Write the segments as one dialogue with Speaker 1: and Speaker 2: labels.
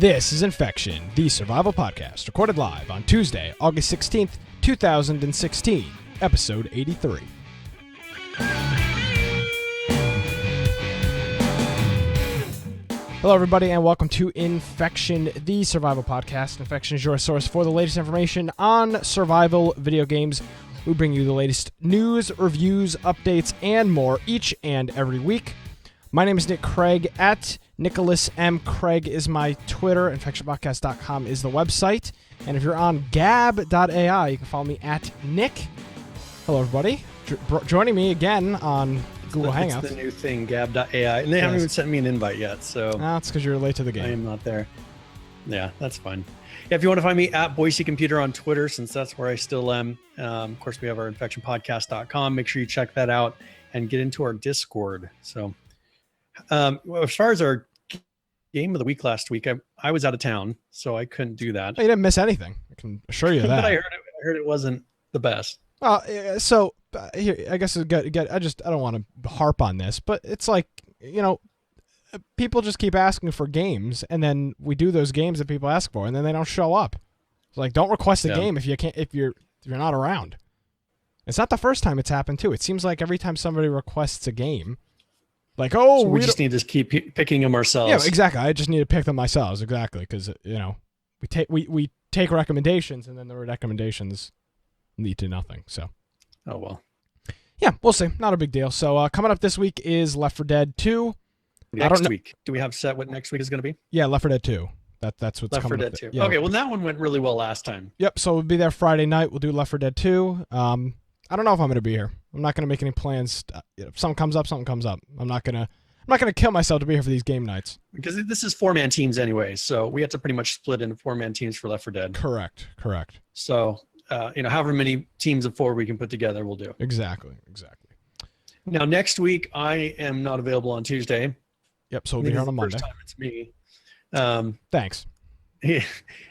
Speaker 1: This is Infection, the survival podcast, recorded live on Tuesday, August 16th, 2016, episode 83. Hello, everybody, and welcome to Infection, the survival podcast. Infection is your source for the latest information on survival video games. We bring you the latest news, reviews, updates, and more each and every week. My name is Nick Craig. At Nicholas M. Craig is my Twitter. InfectionPodcast.com is the website. And if you're on gab.ai, you can follow me at Nick. Hello, everybody. Joining me again on Google Hangouts.
Speaker 2: It's the new thing, gab.ai. And they haven't even sent me an invite yet. So
Speaker 1: that's because you're late to the game.
Speaker 2: I am not there. Yeah, that's fine. Yeah, if you want to find me at Boise Computer on Twitter, since that's where I still am. Of course, we have our InfectionPodcast.com. Make sure you check that out and get into our Discord. So as far as our game of the week last week, I was out of town, so I couldn't do that.
Speaker 1: You didn't miss anything. I can assure you that.
Speaker 2: But I heard it wasn't the best.
Speaker 1: So here, I guess I don't want to harp on this, but it's like, people just keep asking for games, and then we do those games that people ask for, and then they don't show up. It's like, don't request a game if you're not around. It's not the first time it's happened too. It seems like every time somebody requests a game, like, so
Speaker 2: we just need to keep picking them ourselves.
Speaker 1: Yeah, exactly. I just need to pick them myself, exactly, because we take recommendations, and then the recommendations lead to nothing. So,
Speaker 2: oh well.
Speaker 1: Yeah, we'll see. Not a big deal. So coming up this week is Left 4 Dead 2.
Speaker 2: Next week. Do we have set what next week is going to be?
Speaker 1: Yeah, Left 4 Dead 2. That's what's
Speaker 2: Left 4
Speaker 1: coming
Speaker 2: Dead
Speaker 1: up.
Speaker 2: 2.
Speaker 1: Yeah.
Speaker 2: Okay, well, that one went really well last time.
Speaker 1: Yep, so we'll be there Friday night. We'll do Left 4 Dead 2. I don't know if I'm going to be here. I'm not going to make any plans. If something comes up, something comes up. I'm not going to kill myself to be here for these game nights.
Speaker 2: Because this is 4-man teams anyway, so we have to pretty much split into 4-man teams for Left 4 Dead.
Speaker 1: Correct.
Speaker 2: So, however many teams of 4 we can put together, we'll do.
Speaker 1: Exactly.
Speaker 2: Now, next week, I am not available on Tuesday.
Speaker 1: Yep, so we'll be here on a Monday.
Speaker 2: First time it's me.
Speaker 1: Thanks.
Speaker 2: Yeah.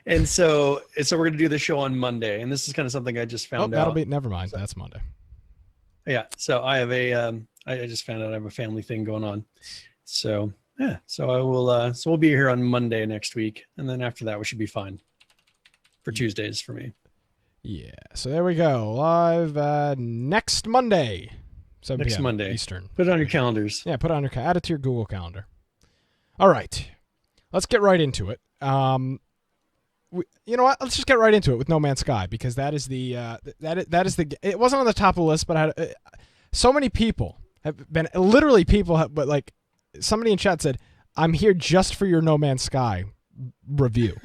Speaker 2: And so we're going to do the show on Monday, and this is kind of something I just found out.
Speaker 1: Never mind. That's Monday.
Speaker 2: Yeah, so I have I just found out I have a family thing going on. So, yeah, so I will, so we'll be here on Monday next week, and then after that, we should be fine for Tuesdays for me.
Speaker 1: Yeah, so there we go. Live next Monday. 7
Speaker 2: Next
Speaker 1: p.m.
Speaker 2: Monday.
Speaker 1: Eastern.
Speaker 2: Put it on your calendars.
Speaker 1: Yeah, put it on your add it to your Google Calendar. All right, let's get right into it. You know what? Let's just get right into it with No Man's Sky, because that is the it wasn't on the top of the list, but so many people have been but like somebody in chat said, I'm here just for your No Man's Sky review.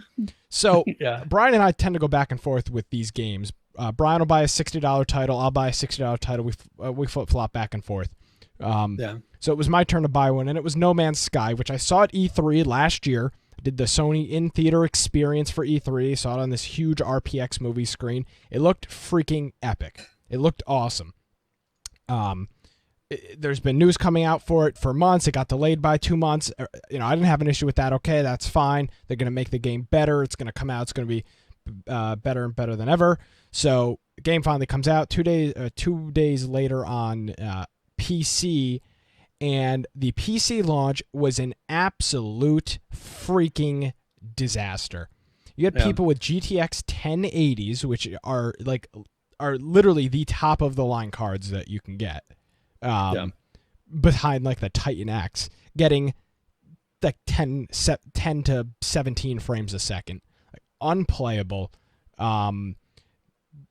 Speaker 1: So
Speaker 2: yeah.
Speaker 1: Brian and I tend to go back and forth with these games. Brian will buy a $60 title. I'll buy a $60 title. We flip-flop back and forth. So it was my turn to buy one, and it was No Man's Sky, which I saw at E3 last year. I did the Sony in-theater experience for E3. Saw it on this huge RPX movie screen. It looked freaking epic. It looked awesome. There's been news coming out for it for months. It got delayed by 2 months. I didn't have an issue with that. Okay, that's fine. They're going to make the game better. It's going to come out. It's going to be better and better than ever. So the game finally comes out 2 days later on PC, and the PC launch was an absolute freaking disaster. You had people with GTX 1080s, which are literally the top of the line cards that you can get, behind like the Titan X, getting like 10 to 17 frames a second, unplayable.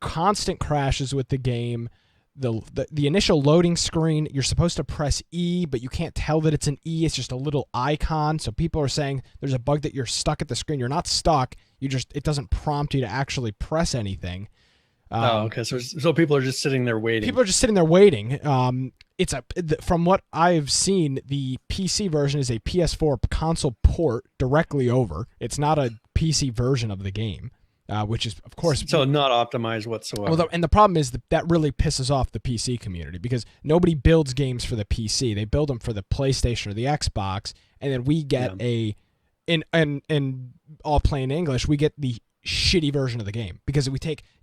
Speaker 1: Constant crashes with the game. The initial loading screen, you're supposed to press E, but you can't tell that it's an E. It's just a little icon. So people are saying there's a bug that you're stuck at the screen. You're not stuck. It doesn't prompt you to actually press anything.
Speaker 2: Okay. So people are just sitting there waiting.
Speaker 1: From what I've seen, the PC version is a PS4 console port directly over. It's not a PC version of the game. Which is, of course...
Speaker 2: So not optimized whatsoever.
Speaker 1: And the problem is that really pisses off the PC community, because nobody builds games for the PC. They build them for the PlayStation or the Xbox, and then we get in all plain English, we get the shitty version of the game, because you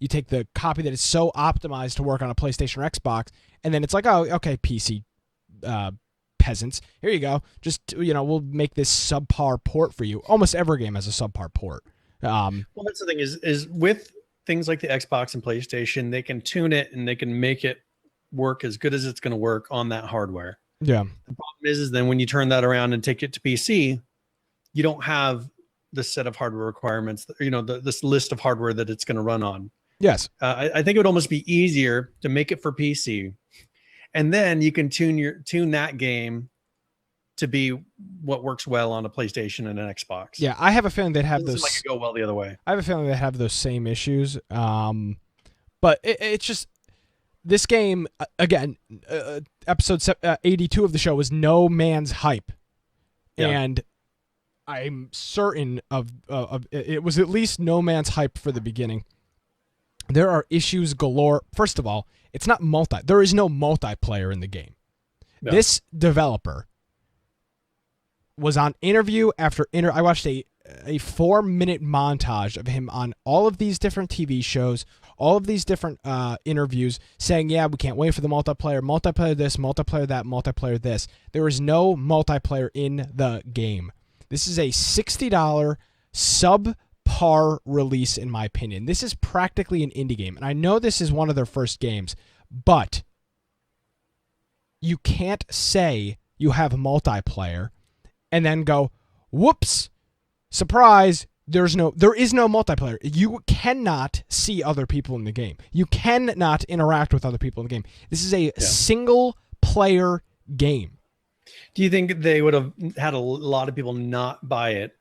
Speaker 1: take the copy that is so optimized to work on a PlayStation or Xbox, and then it's like, oh, okay, PC peasants. Here you go. Just, we'll make this subpar port for you. Almost every game has a subpar port.
Speaker 2: Well, that's the thing is with things like the Xbox and PlayStation, they can tune it and they can make it work as good as it's going to work on that hardware.
Speaker 1: Yeah.
Speaker 2: The problem is then when you turn that around and take it to PC, you don't have the set of hardware requirements, this list of hardware that it's going to run on.
Speaker 1: Yes.
Speaker 2: I think it would almost be easier to make it for PC, and then you can tune that game to be what works well on a PlayStation and an Xbox.
Speaker 1: Yeah, I have a feeling they'd have those.
Speaker 2: Like it go well the other way.
Speaker 1: I have a feeling they have those same issues. But it's just this game again. Episode 82 of the show was no man's hype, and I'm certain of it was at least no man's hype for the beginning. There are issues galore. First of all, it's not there is no multiplayer in the game. Yeah. This developer was on interview after I watched a 4-minute montage of him on all of these different TV shows, all of these different interviews saying, yeah, we can't wait for the multiplayer this, multiplayer that, multiplayer this. There is no multiplayer in the game. This is a $60 subpar release, in my opinion. This is practically an indie game. And I know this is one of their first games, but you can't say you have multiplayer and then go, whoops, surprise, there is no multiplayer. You cannot see other people in the game. You cannot interact with other people in the game. This is a single player game.
Speaker 2: Do you think they would have had a lot of people not buy it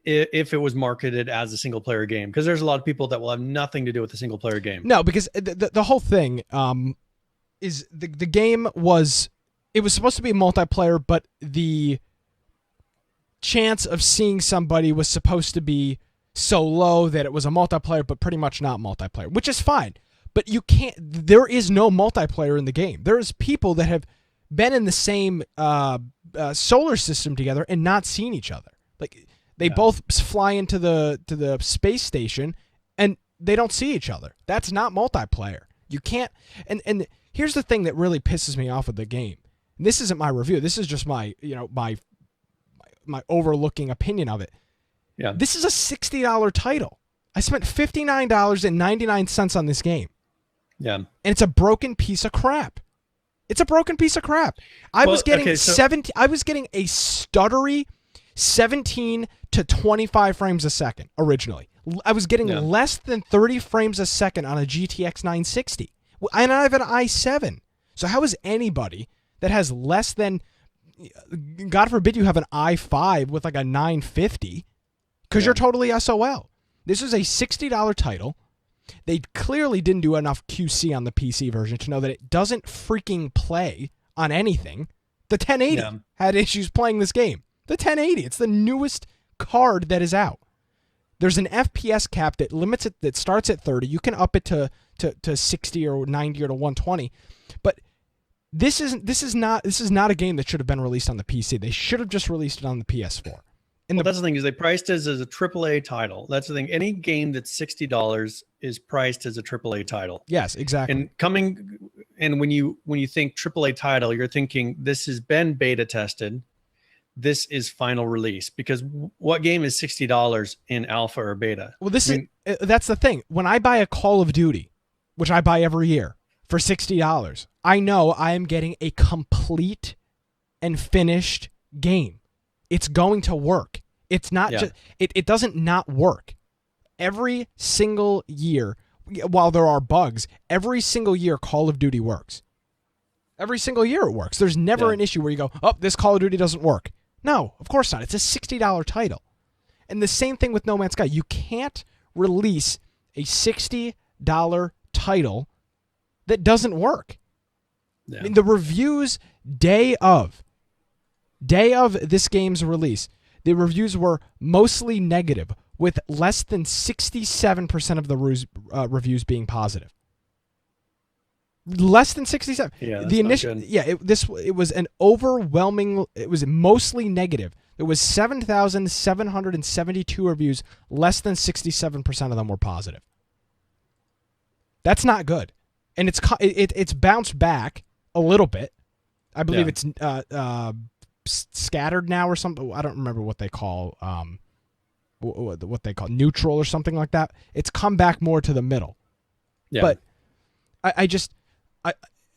Speaker 2: if it was marketed as a single player game? Because there's a lot of people that will have nothing to do with the single player game.
Speaker 1: No, because the whole thing is the game was supposed to be multiplayer, but the chance of seeing somebody was supposed to be so low that it was a multiplayer, but pretty much not multiplayer, which is fine. But there is no multiplayer in the game. There's people that have been in the same solar system together and not seen each other. Like they both fly into the space station and they don't see each other. That's not multiplayer. You can't. And here's the thing that really pisses me off with the game. And this isn't my review. This is just my my overlooking opinion of it. Yeah. This is a $60 title. I spent $59.99 on this game. Yeah. And it's a broken piece of crap. I was getting a stuttery 17 to 25 frames a second originally. I was getting less than 30 frames a second on a GTX 960. And I have an i7. So how is anybody that has less than, God forbid you have an i5 with like a 950, because you're totally SOL. This is a $60 title. They clearly didn't do enough QC on the PC version to know that it doesn't freaking play on anything. The 1080 had issues playing this game. The 1080, it's the newest card that is out. There's an FPS cap that limits it, that starts at 30. You can up it to 60 or 90 or to 120. But this is not a game that should have been released on the PC. They should have just released it on the PS4.
Speaker 2: That's the thing, is they priced it as a AAA title. That's the thing. Any game that's $60 is priced as a AAA title.
Speaker 1: Yes, exactly.
Speaker 2: And when you think AAA title, you're thinking this has been beta tested. This is final release, because what game is $60 in alpha or beta?
Speaker 1: Well, that's the thing. When I buy a Call of Duty, which I buy every year for $60, I know I am getting a complete and finished game. It's going to work. It's not just it doesn't not work. Every single year, while there are bugs, every single year Call of Duty works. Every single year it works. There's never an issue where you go, oh, this Call of Duty doesn't work. No, of course not. It's a $60 title. And the same thing with No Man's Sky. You can't release a $60 title that doesn't work. Yeah. I mean, the reviews day of this game's release, the reviews were mostly negative, with less than 67% of the reviews being positive. Less than 67.
Speaker 2: Yeah, that's not good.
Speaker 1: Yeah, it was an overwhelming. It was mostly negative. There was 7,772 reviews. Less than 67% of them were positive. That's not good, and it's bounced back a little bit. I believe it's scattered now or something. I don't remember what they call what they call neutral or something like that. It's come back more to the middle. Yeah. But I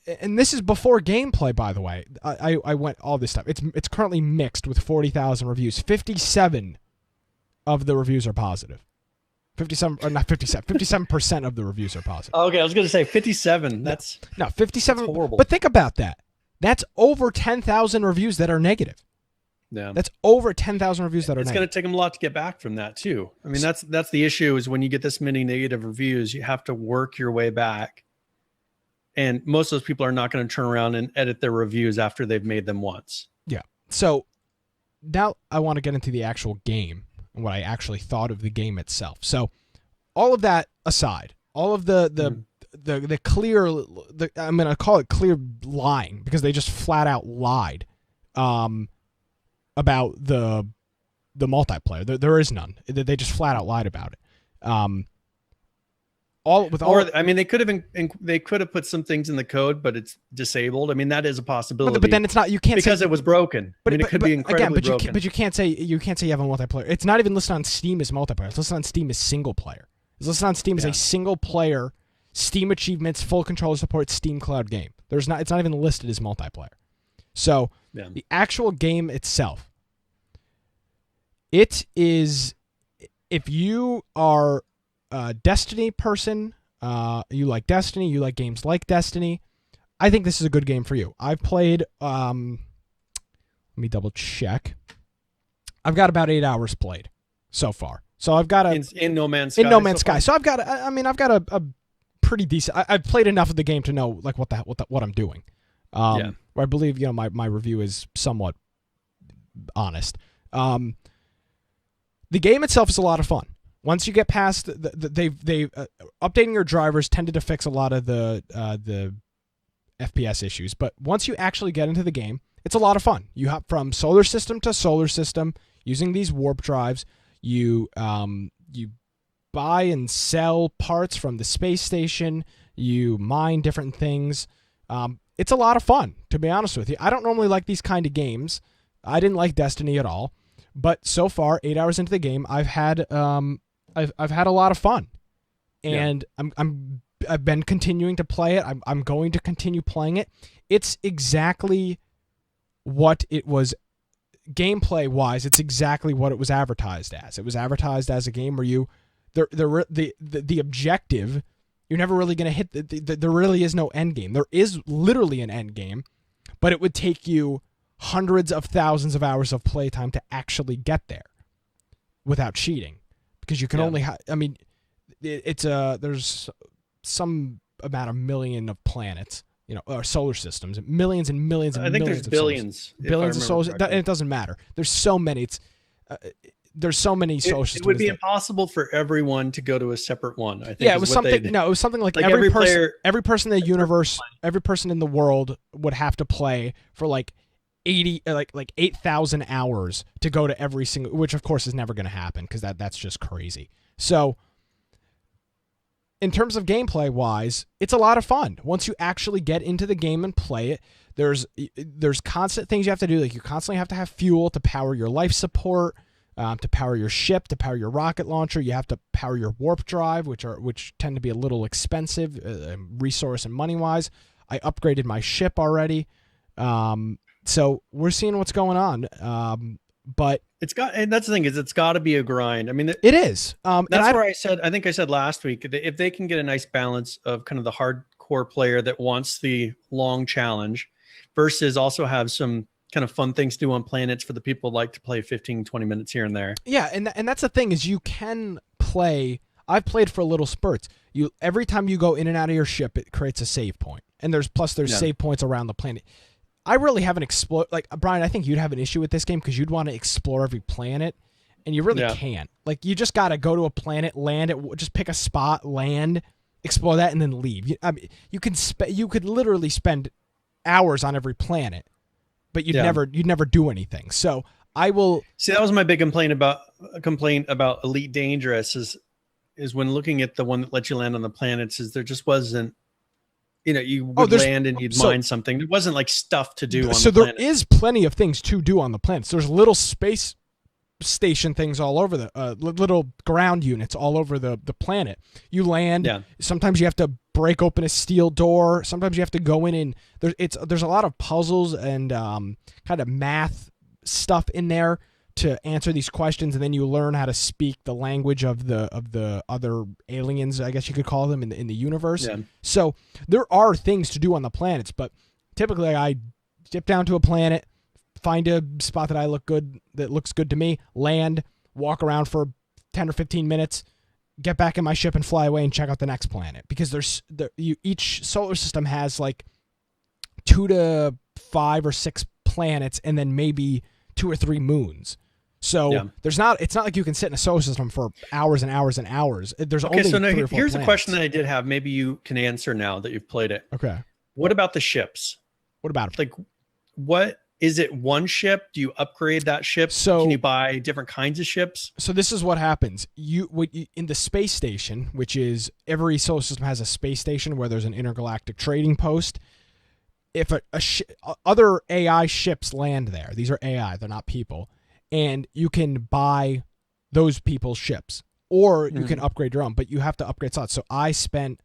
Speaker 1: and this is before gameplay, by the way. I went all this stuff. It's currently mixed with 40,000 reviews. 57 of the reviews are positive. 57% of the reviews are positive.
Speaker 2: Okay, I was going to say 57. That's
Speaker 1: 57.
Speaker 2: That's horrible.
Speaker 1: But think about that. That's over 10,000 reviews that are negative.
Speaker 2: Yeah.
Speaker 1: That's over 10,000 reviews that are negative.
Speaker 2: It's going to take them a lot to get back from that too. I mean, that's the issue is when you get this many negative reviews, you have to work your way back. And most of those people are not going to turn around and edit their reviews after they've made them once.
Speaker 1: Yeah. So now I want to get into the actual game and what I actually thought of the game itself. So all of that aside, all of the clear, I'm going to call it clear lying because they just flat out lied about the multiplayer. There is none. They just flat out lied about it. They could have put some things in the code, but it's disabled. I mean, that is a possibility. But then it's not. You can't
Speaker 2: because
Speaker 1: say,
Speaker 2: it was broken. It could be incredibly broken.
Speaker 1: But you can't say you have a multiplayer. It's not even listed on Steam as multiplayer. It's listed on Steam as single player. It's listed on Steam as a single player, Steam achievements, full controller support, Steam Cloud game. It's not even listed as multiplayer. So the actual game itself, it is, if you are a Destiny person, you like Destiny, you like games like Destiny, I think this is a good game for you. I've played, let me double check. I've got about 8 hours played so far. So I've got
Speaker 2: in No Man's Sky.
Speaker 1: In No Man's Sky. So I've got a pretty decent. I've played enough of the game to know like what I'm doing. Where I believe my review is somewhat honest. The game itself is a lot of fun. Once you get past updating your drivers tended to fix a lot of the FPS issues, but once you actually get into the game, it's a lot of fun. You hop from solar system to solar system using these warp drives. You buy and sell parts from the space station. You mine different things. It's a lot of fun, to be honest with you. I don't normally like these kind of games. I didn't like Destiny at all, but so far, 8 hours into the game, I've had I've had a lot of fun, and I've been continuing to play it. I'm going to continue playing it. It's exactly what it was. Gameplay wise, it's exactly what it was advertised as. It was advertised as a game where the objective, you're never really going to hit. There really is no end game. There is literally an end game, but it would take you hundreds of thousands of hours of playtime to actually get there without cheating, because you can only. There's some amount of million of planets. Or solar systems, millions and millions and millions. I think there's
Speaker 2: billions.
Speaker 1: Billions of solar systems. And it doesn't matter. There's so many. There's so many solar systems.
Speaker 2: It would be impossible for everyone to go to a separate one. I think.
Speaker 1: Yeah, it was something. No, it was something like every person in the universe, every person in the world would have to play for like 8,000 hours to go to every single. Which of course is never going to happen because that's just crazy. So. In terms of gameplay wise, it's a lot of fun. Once you actually get into the game and play it, there's constant things you have to do. Like you constantly have to have fuel to power your life support, to power your ship, to power your rocket launcher. You have to power your warp drive, which tend to be a little expensive, resource and money wise. I upgraded my ship already, so we're seeing what's going on. But
Speaker 2: and that's the thing is it's got to be a grind. I mean,
Speaker 1: it is.
Speaker 2: That's where I think I said last week that if they can get a nice balance of kind of the hardcore player that wants the long challenge versus also have some kind of fun things to do on planets for the people who like to play 15, 20 minutes here and there.
Speaker 1: Yeah. And that's the thing is you can play. I've played for little spurts. Every time you go in and out of your ship, it creates a save point. And there's save points around the planet. I really haven't explored, like, Brian, I think you'd have an issue with this game because you'd want to explore every planet, and you really can't. Like, you just got to go to a planet, land it, just pick a spot, land, explore that, and then leave. You could literally spend hours on every planet, but you'd never do anything. So I will...
Speaker 2: See, that was my big complaint about Elite Dangerous is when looking at the one that lets you land on the planets is there just wasn't you would land and you'd mine something. It wasn't like stuff to do on the planet.
Speaker 1: There is plenty of things to do on the planets. There's little space station things all over the little ground units all over the planet. You land. Yeah. Sometimes you have to break open a steel door. Sometimes you have to go in and there's a lot of puzzles and kind of math stuff in there to answer these questions, and then you learn how to speak the language of the other aliens, I guess you could call them, in the universe. Yeah. So there are things to do on the planets, but typically I dip down to a planet, find a spot that looks good to me, land, walk around for 10 or 15 minutes, get back in my ship and fly away and check out the next planet, because each solar system has like 2 to 5 or 6 planets and then maybe 2 or 3 moons. So it's not like you can sit in a solar system for hours and hours and hours. There's only 3 or 4
Speaker 2: here's
Speaker 1: planets.
Speaker 2: a question that I did have. Maybe you can answer now that you've played it.
Speaker 1: Okay.
Speaker 2: What about the ships?
Speaker 1: What about them?
Speaker 2: Like, what is it? One ship? Do you upgrade that ship?
Speaker 1: So
Speaker 2: can you buy different kinds of ships?
Speaker 1: So this is what happens. You in the space station, which is every solar system has a space station where there's an intergalactic trading post. If other AI ships land there, these are AI, they're not people. And you can buy those people's ships, or you can upgrade your own, but you have to upgrade slots. So I spent,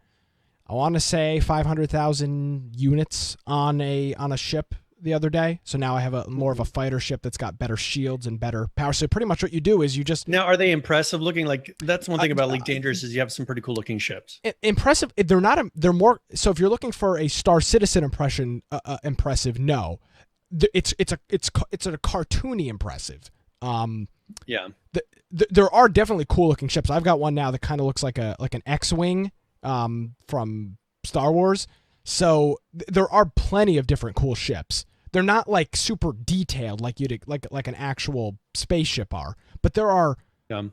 Speaker 1: I want to say 500,000 units on a ship the other day. So now I have more of a fighter ship that's got better shields and better power. So pretty much what you do is you just...
Speaker 2: Now, are they impressive looking? Like, that's one thing about Elite Dangerous is you have some pretty cool looking ships.
Speaker 1: Impressive. They're not. They're more. So if you're looking for a Star Citizen impressive, no, it's a cartoony impressive. There are definitely cool looking ships. I've got one now that kind of looks like an X-wing from Star Wars. So there are plenty of different cool ships. They're not like super detailed like you'd like an actual spaceship are, but there are.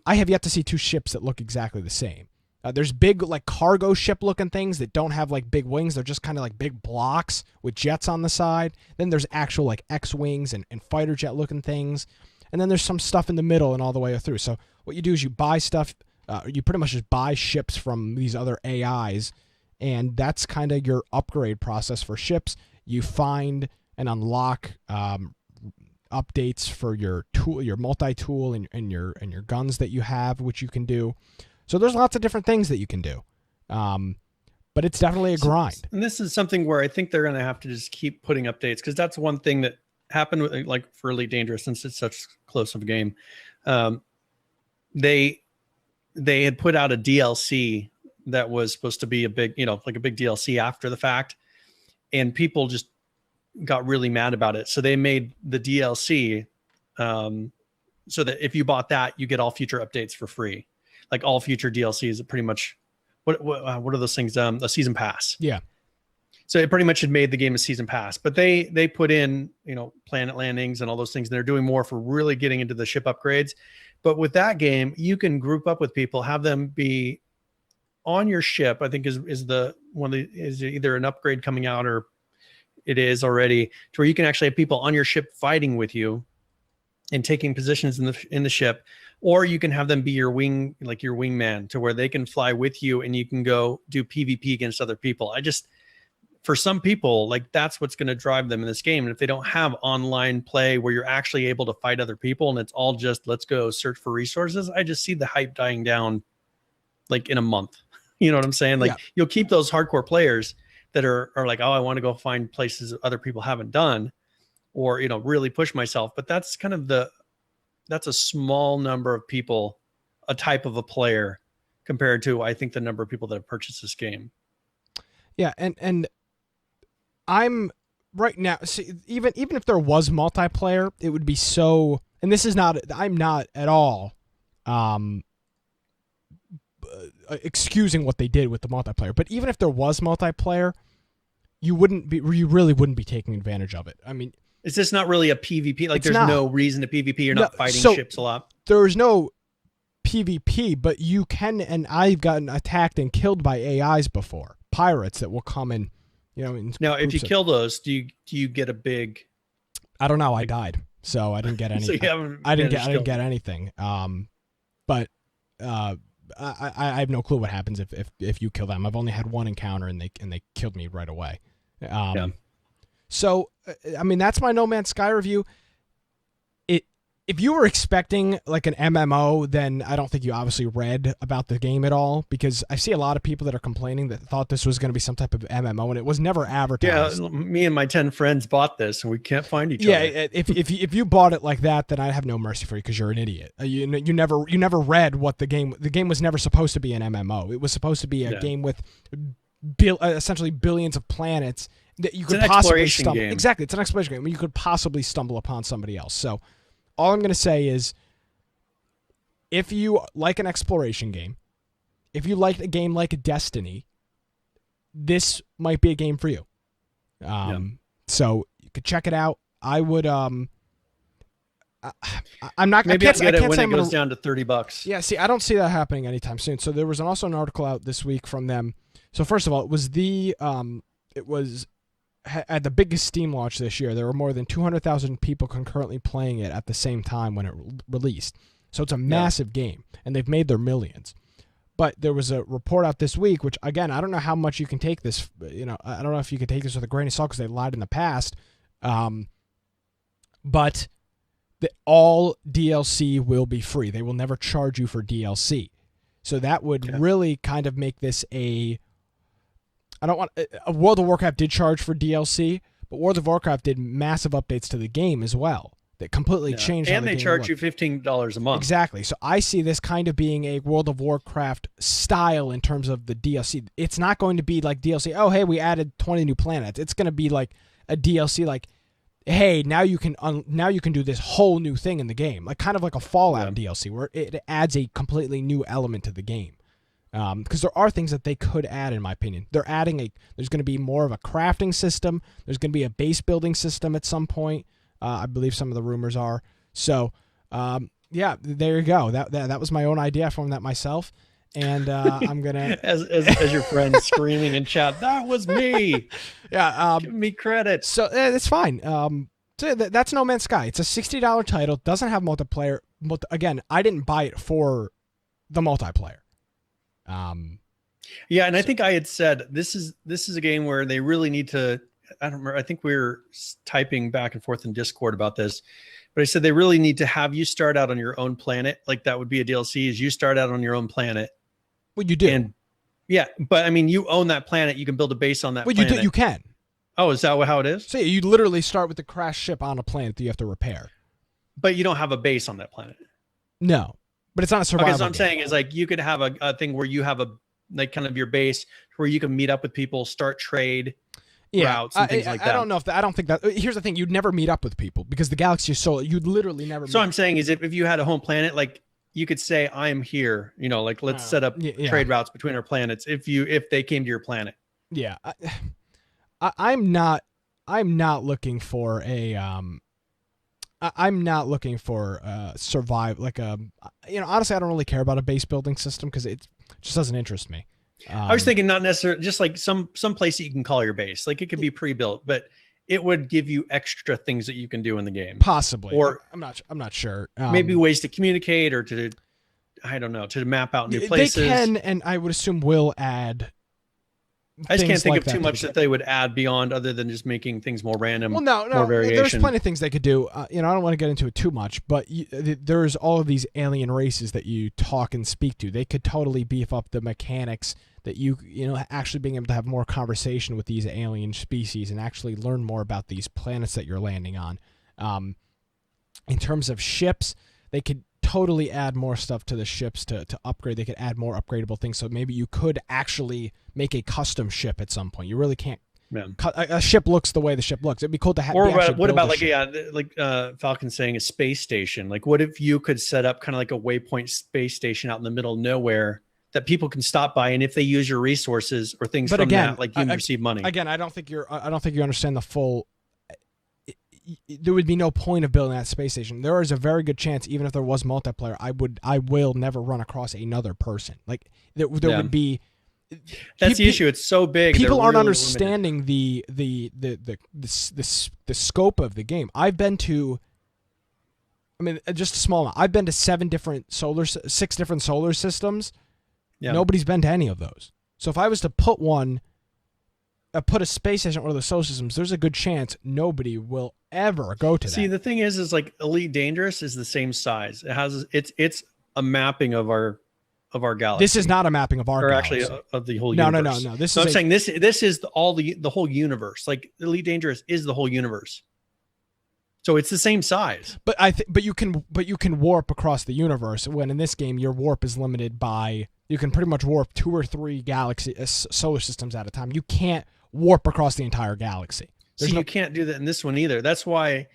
Speaker 1: I have yet to see 2 ships that look exactly the same. There's big like cargo ship looking things that don't have like big wings. They're just kind of like big blocks with jets on the side. Then there's actual like X-wings and fighter jet looking things. And then there's some stuff in the middle and all the way through. So what you do is you buy stuff. You pretty much just buy ships from these other AIs. And that's kind of your upgrade process for ships. You find and unlock updates for your tool, your multi-tool, and your guns that you have, which you can do. So there's lots of different things that you can do. But it's definitely a grind.
Speaker 2: And this is something where I think they're going to have to just keep putting updates, because that's one thing that happened with, like, for Elite Dangerous, since it's such close of a game. They had put out a DLC that was supposed to be a big, like a big DLC after the fact, and people just got really mad about it. So they made the DLC so that if you bought that, you get all future updates for free. Like all future DLCs are pretty much what are those things? A season pass.
Speaker 1: Yeah.
Speaker 2: So it pretty much had made the game a season pass, but they put in, planet landings and all those things. And they're doing more for really getting into the ship upgrades. But with that game, you can group up with people, have them be on your ship. I think is either an upgrade coming out, or it is already, to where you can actually have people on your ship fighting with you and taking positions in the ship, or you can have them be your wingman, to where they can fly with you and you can go do PvP against other people. For some people, like, that's what's going to drive them in this game. And if they don't have online play where you're actually able to fight other people and it's all just, let's go search for resources, I just see the hype dying down like in a month. You know what I'm saying? Like, You'll keep those hardcore players that are like, oh, I want to go find places other people haven't done, or, really push myself. But that's kind of that's a small number of people, a type of a player, compared to, I think, the number of people that have purchased this game.
Speaker 1: Yeah. And I'm right now, see, even if there was multiplayer, it would be so, and this is not, I'm not at all excusing what they did with the multiplayer, but even if there was multiplayer, you really wouldn't be taking advantage of it. I mean,
Speaker 2: is this not really a PvP? Like, there's no reason to PvP. You're not fighting ships a lot.
Speaker 1: There's no PvP, but you can, and I've gotten attacked and killed by AIs before. Pirates that will come in,
Speaker 2: now, if you kill those, do you get a big?
Speaker 1: I don't know. I died, so I didn't get any.
Speaker 2: So you haven't
Speaker 1: I didn't get anything. But I have no clue what happens if you kill them. I've only had one encounter and they killed me right away. So I mean, that's my No Man's Sky review. If you were expecting like an MMO, then I don't think you obviously read about the game at all, because I see a lot of people that are complaining that thought this was going to be some type of MMO, and it was never advertised.
Speaker 2: Yeah, me and my 10 friends bought this, and we can't find each other.
Speaker 1: Yeah, if you bought it like that, then I have no mercy for you because you're an idiot. You never read what the game was never supposed to be an MMO. It was supposed to be a game with essentially billions of planets that you could possibly stumble. Exactly, it's an exploration game. You could possibly stumble upon somebody else. So all I'm going to say is, if you like an exploration game, if you like a game like Destiny, this might be a game for you. So you could check it out. I would. I'm not.
Speaker 2: Maybe I'll get it when it goes down to $30.
Speaker 1: Yeah. See, I don't see that happening anytime soon. So there was also an article out this week from them. So first of all, it was at the biggest Steam launch this year. There were more than 200,000 people concurrently playing it at the same time when it released. So it's a massive game, and they've made their millions. But there was a report out this week, which, again, I don't know how much you can take this. I don't know if you could take this with a grain of salt because they lied in the past. But all DLC will be free. They will never charge you for DLC. So that would really kind of make this World of Warcraft did charge for DLC, but World of Warcraft did massive updates to the game as well that completely changed how the game
Speaker 2: and they charge you $15 a month.
Speaker 1: Exactly. So I see this kind of being a World of Warcraft style in terms of the DLC. It's not going to be like DLC, oh, hey, we added 20 new planets. It's going to be like a DLC like, hey, now you can do this whole new thing in the game. Like kind of like a Fallout DLC where it adds a completely new element to the game. Because there are things that they could add, in my opinion. There's going to be more of a crafting system. There's going to be a base building system at some point. I believe some of the rumors are. So, there you go. That was my own idea. I formed that myself. And I'm going to...
Speaker 2: as your friend screaming in chat, that was me.
Speaker 1: Yeah.
Speaker 2: Give me credit.
Speaker 1: So it's fine. So that's No Man's Sky. It's a $60 title. Doesn't have multiplayer. Again, I didn't buy it for the multiplayer.
Speaker 2: I think I had said this is a game where they really need to. I don't remember. I think we were typing back and forth in Discord about this, but I said they really need to have you start out on your own planet. Like that would be a DLC. Is you start out on your own planet.
Speaker 1: Well, you do.
Speaker 2: And but I mean, you own that planet. You can build a base on that. Well,
Speaker 1: planet. You can.
Speaker 2: Oh, is that how it is?
Speaker 1: So you literally start with the crashed ship on a planet that you have to repair.
Speaker 2: But you don't have a base on that planet.
Speaker 1: No. But it's not a survival.
Speaker 2: Okay, so I'm saying is like you could have a thing where you have kind of your base where you can meet up with people, start trade routes and things like that.
Speaker 1: I don't know I don't think that. Here's the thing: you'd never meet up with people because the galaxy is so. You'd literally never.
Speaker 2: So I'm saying is if you had a home planet, like you could say, "I'm here," like let's set up trade routes between our planets. If they came to your planet.
Speaker 1: Yeah, I'm not looking for a I'm not looking for survive like a honestly I don't really care about a base building system because it just doesn't interest me.
Speaker 2: I was thinking not necessarily just like some place that you can call your base. Like it could be pre-built, but it would give you extra things that you can do in the game.
Speaker 1: Possibly.
Speaker 2: Or
Speaker 1: I'm not sure.
Speaker 2: Maybe ways to communicate or to map out new places.
Speaker 1: They can, and I would assume will add.
Speaker 2: I just can't think of too much that they would add beyond other than just making things more random.
Speaker 1: Well, no,
Speaker 2: more variation.
Speaker 1: There's plenty of things they could do. I don't want to get into it too much, but there's all of these alien races that you talk and speak to. They could totally beef up the mechanics that actually being able to have more conversation with these alien species and actually learn more about these planets that you're landing on. In terms of ships, they could totally add more stuff to the ships to upgrade. They could add more upgradable things. So maybe you could actually make a custom ship at some point. You really can't. Yeah. A ship looks the way the ship looks. It'd be cool to have.
Speaker 2: Or what about like Falcon saying a space station? Like what if you could set up kind of like a waypoint space station out in the middle of nowhere that people can stop by, and if they use your resources or things that, like you receive money.
Speaker 1: Again, I don't think you understand the full. There would be no point of building that space station. There is a very good chance, even if there was multiplayer, I will never run across another person. Like there would be.
Speaker 2: That's the issue. It's so big.
Speaker 1: People aren't understanding the scope of the game. I've been to. I mean, just a small amount. I've been to 6 different solar systems,
Speaker 2: Yeah.
Speaker 1: Nobody's been to any of those. So if I was to put a space station or the solar systems, there's a good chance nobody will ever go to that.
Speaker 2: See, the thing is like Elite Dangerous is the same size. It has it's a mapping of our galaxy.
Speaker 1: This is not a mapping of our galaxy.
Speaker 2: Actually of the whole universe.
Speaker 1: No.
Speaker 2: I'm saying this is the whole universe. Like Elite Dangerous is the whole universe. So it's the same size.
Speaker 1: But you can warp across the universe, when in this game your warp is limited by, you can pretty much warp 2 or 3 solar systems at a time. You can't warp across the entire galaxy.
Speaker 2: You can't do that in this one either. That's why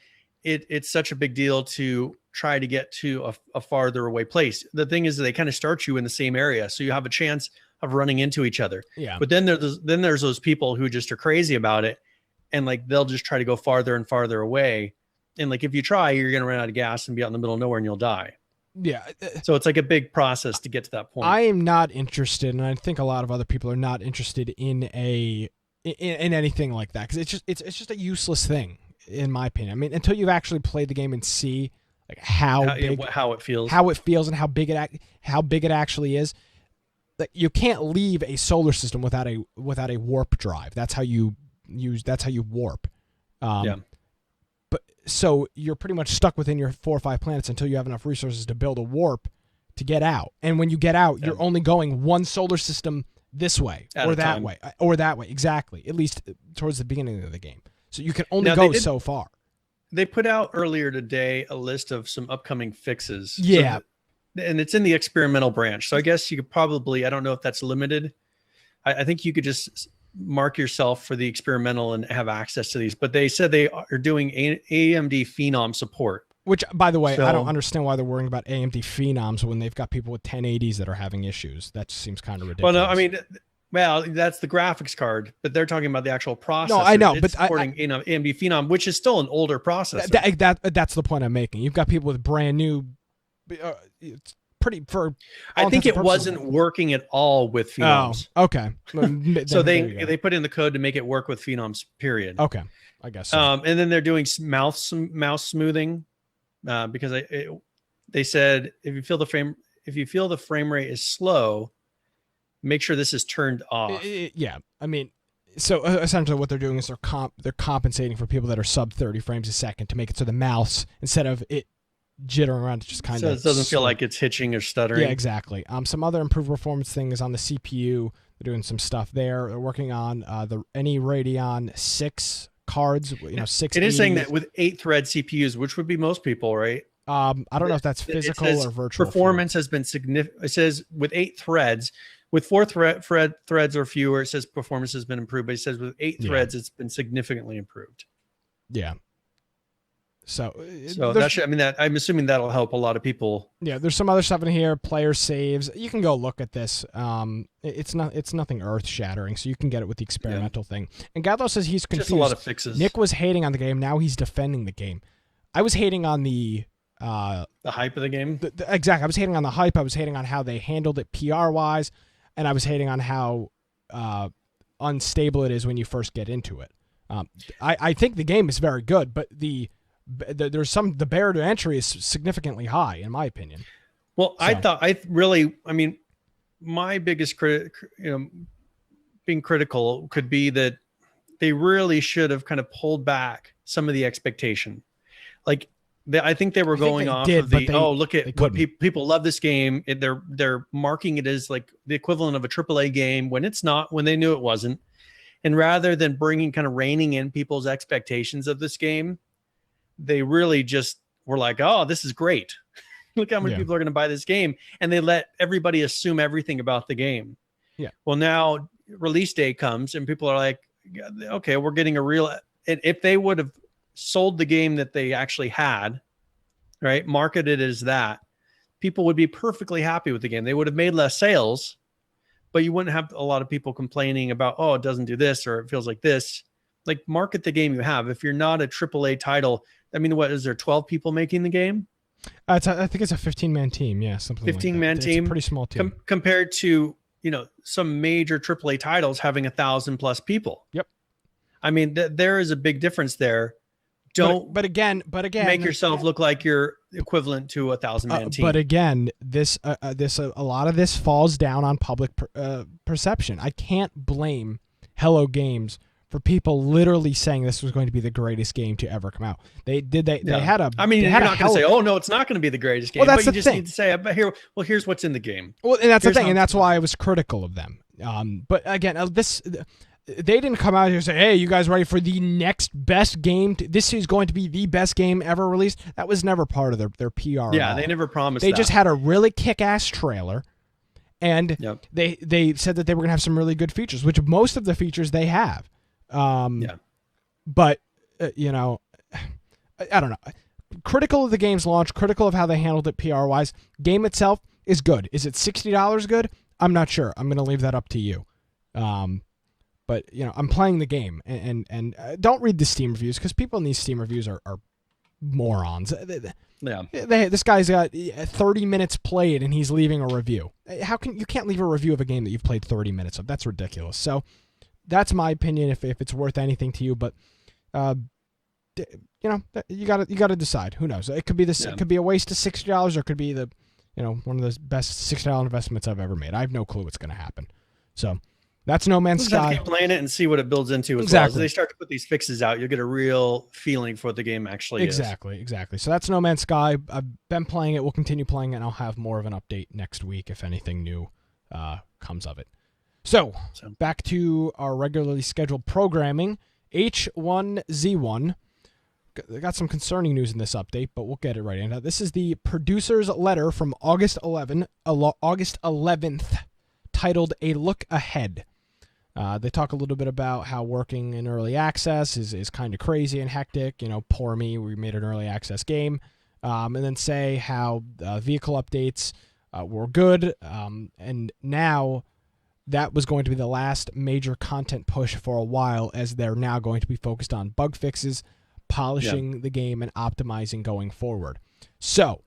Speaker 2: it's such a big deal to try to get to a farther away place. The thing is, they kind of start you in the same area, so you have a chance of running into each other.
Speaker 1: Yeah.
Speaker 2: But then there's those people who just are crazy about it, and like they'll just try to go farther and farther away. And like if you try, you're going to run out of gas and be out in the middle of nowhere, and you'll die.
Speaker 1: Yeah.
Speaker 2: So it's like a big process to get to that point.
Speaker 1: I am not interested, and I think a lot of other people are not interested in anything like that, because it's just a useless thing, in my opinion. I mean, until you've actually played the game and see like how it feels, and how big it actually is. Like, you can't leave a solar system without a warp drive. That's how you warp.
Speaker 2: Yeah.
Speaker 1: But so you're pretty much stuck within your 4 or 5 planets until you have enough resources to build a warp to get out. And when you get out, you're only going one solar system this way or that way or that way. Exactly. At least towards the beginning of the game. So you can only go so far.
Speaker 2: They put out earlier today a list of some upcoming fixes.
Speaker 1: Yeah.
Speaker 2: And it's in the experimental branch. So I guess you could probably, I don't know if that's limited. I think you could just mark yourself for the experimental and have access to these. But they said they are doing AMD Phenom support. Which,
Speaker 1: by the way, I don't understand why they're worrying about AMD Phenoms when they've got people with 1080s that are having issues. That just seems kind of ridiculous.
Speaker 2: Well, no, I mean, that's the graphics card, but they're talking about the actual processor.
Speaker 1: No, I know,
Speaker 2: it's
Speaker 1: but
Speaker 2: supporting AMD Phenom, which is still an older processor.
Speaker 1: That's the point I'm making. You've got people with brand new. It's pretty for.
Speaker 2: I think it wasn't working at all with Phenoms.
Speaker 1: Oh, okay.
Speaker 2: So they put in the code to make it work with Phenoms. Period.
Speaker 1: Okay, I guess so.
Speaker 2: And then they're doing mouse smoothing, because they said if you feel the frame rate is slow, make sure this is turned off.
Speaker 1: Yeah, I mean, so essentially what they're doing is they're compensating for people that are sub 30 frames a second to make it so the mouse, instead of it jittering around, just kind of,
Speaker 2: so it doesn't feel like it's hitching or stuttering.
Speaker 1: Yeah, exactly. Some other improved performance thing is on the CPU. They're doing some stuff there. They're working on any Radeon 6 cards. 6.
Speaker 2: It is saying that with 8-thread CPUs, which would be most people, right?
Speaker 1: I don't know if that's physical or virtual.
Speaker 2: Performance has been significant. It says with 8 threads. With 4 threads or fewer, it says performance has been improved. But it says with 8 threads, it's been significantly improved. Yeah. So that should, I'm assuming that'll help a lot of people.
Speaker 1: Yeah, there's some other stuff in here. Player saves. You can go look at this. It's nothing earth shattering, so you can get it with the experimental thing. And Gadlo says he's confused.
Speaker 2: Just a lot of fixes.
Speaker 1: Nick was hating on the game. Now he's defending the game. I was hating on the
Speaker 2: hype of the game.
Speaker 1: Exactly. I was hating on the hype. I was hating on how they handled it PR wise, and I was hating on how unstable it is when you first get into it. I think the game is very good, but the barrier to entry is significantly high, in my opinion.
Speaker 2: Well, my biggest being critical could be that they really should have kind of pulled back some of the expectation. Like, I think they were going off of look at what people love this game. They're marking it as like the equivalent of a AAA game when it's not, when they knew it wasn't. And rather than reining in people's expectations of this game, they really just were like, oh, this is great. Look how many people are going to buy this game. And they let everybody assume everything about the game. Yeah. Well, now release day comes and people are like, okay, we're getting a real, and if they would have sold the game that they actually had, right, marketed as that, people would be perfectly happy with the game. They would have made less sales, but you wouldn't have a lot of people complaining about, oh, it doesn't do this or it feels like this. Like, market the game you have. If you're not a AAA title, I mean, what is there, 12 people making the game?
Speaker 1: I think it's a 15-man team. Yeah, something
Speaker 2: 15-man
Speaker 1: like that.
Speaker 2: team.
Speaker 1: It's a pretty small team
Speaker 2: compared to, some major AAA titles having 1,000+ people.
Speaker 1: Yep.
Speaker 2: I mean, there is a big difference there, don't
Speaker 1: but again,
Speaker 2: make yourself look like you're equivalent to a 1,000-man team.
Speaker 1: But again, a lot of this falls down on public perception. I can't blame Hello Games for people literally saying this was going to be the greatest game to ever come out. They had a.
Speaker 2: I mean, you're not going to say, "Oh no, it's not going to be the greatest game."
Speaker 1: Well, that's
Speaker 2: but
Speaker 1: the
Speaker 2: you just
Speaker 1: thing.
Speaker 2: need to say, "Well, here's what's in the game."
Speaker 1: Well, and that's
Speaker 2: Here's
Speaker 1: the thing, and that's why I was critical of them. But again, they didn't come out here and say, "Hey, you guys ready for the next best game? This is going to be the best game ever released." That was never part of their PR.
Speaker 2: Yeah, they never promised.
Speaker 1: They just had a really kick-ass trailer, and they said that they were going to have some really good features, which most of the features they have. But you know, I don't know. Critical of the game's launch, critical of how they handled it PR-wise. Game itself is good. Is it $60 good? I'm not sure. I'm going to leave that up to you. But you know, I'm playing the game, and don't read the Steam reviews because people in these Steam reviews are morons. This guy's got 30 minutes played, and he's leaving a review. You can't leave a review of a game that you've played 30 minutes of? That's ridiculous. So that's my opinion. If it's worth anything to you, but you know, you got to decide. Who knows? It could be this. It could be a waste of $60, or it could be one of the best $60 investments I've ever made. I have no clue what's going to happen. So. That's No Man's Sky.
Speaker 2: Keep playing it and see what it builds into as well. As they start to put these fixes out, you'll get a real feeling for what the game actually is.
Speaker 1: Exactly. So that's No Man's Sky. I've been playing it. We'll continue playing it, and I'll have more of an update next week if anything new comes of it. So back to our regularly scheduled programming. H1Z1. Got some concerning news in this update, but we'll get it right in. This is the producer's letter from August 11th, titled A Look Ahead. They talk a little bit about how working in early access is kind of crazy and hectic. You know, poor me, we made an early access game. And then say how vehicle updates were good. And now that was going to be the last major content push for a while, as they're now going to be focused on bug fixes, polishing the game, and optimizing going forward. So,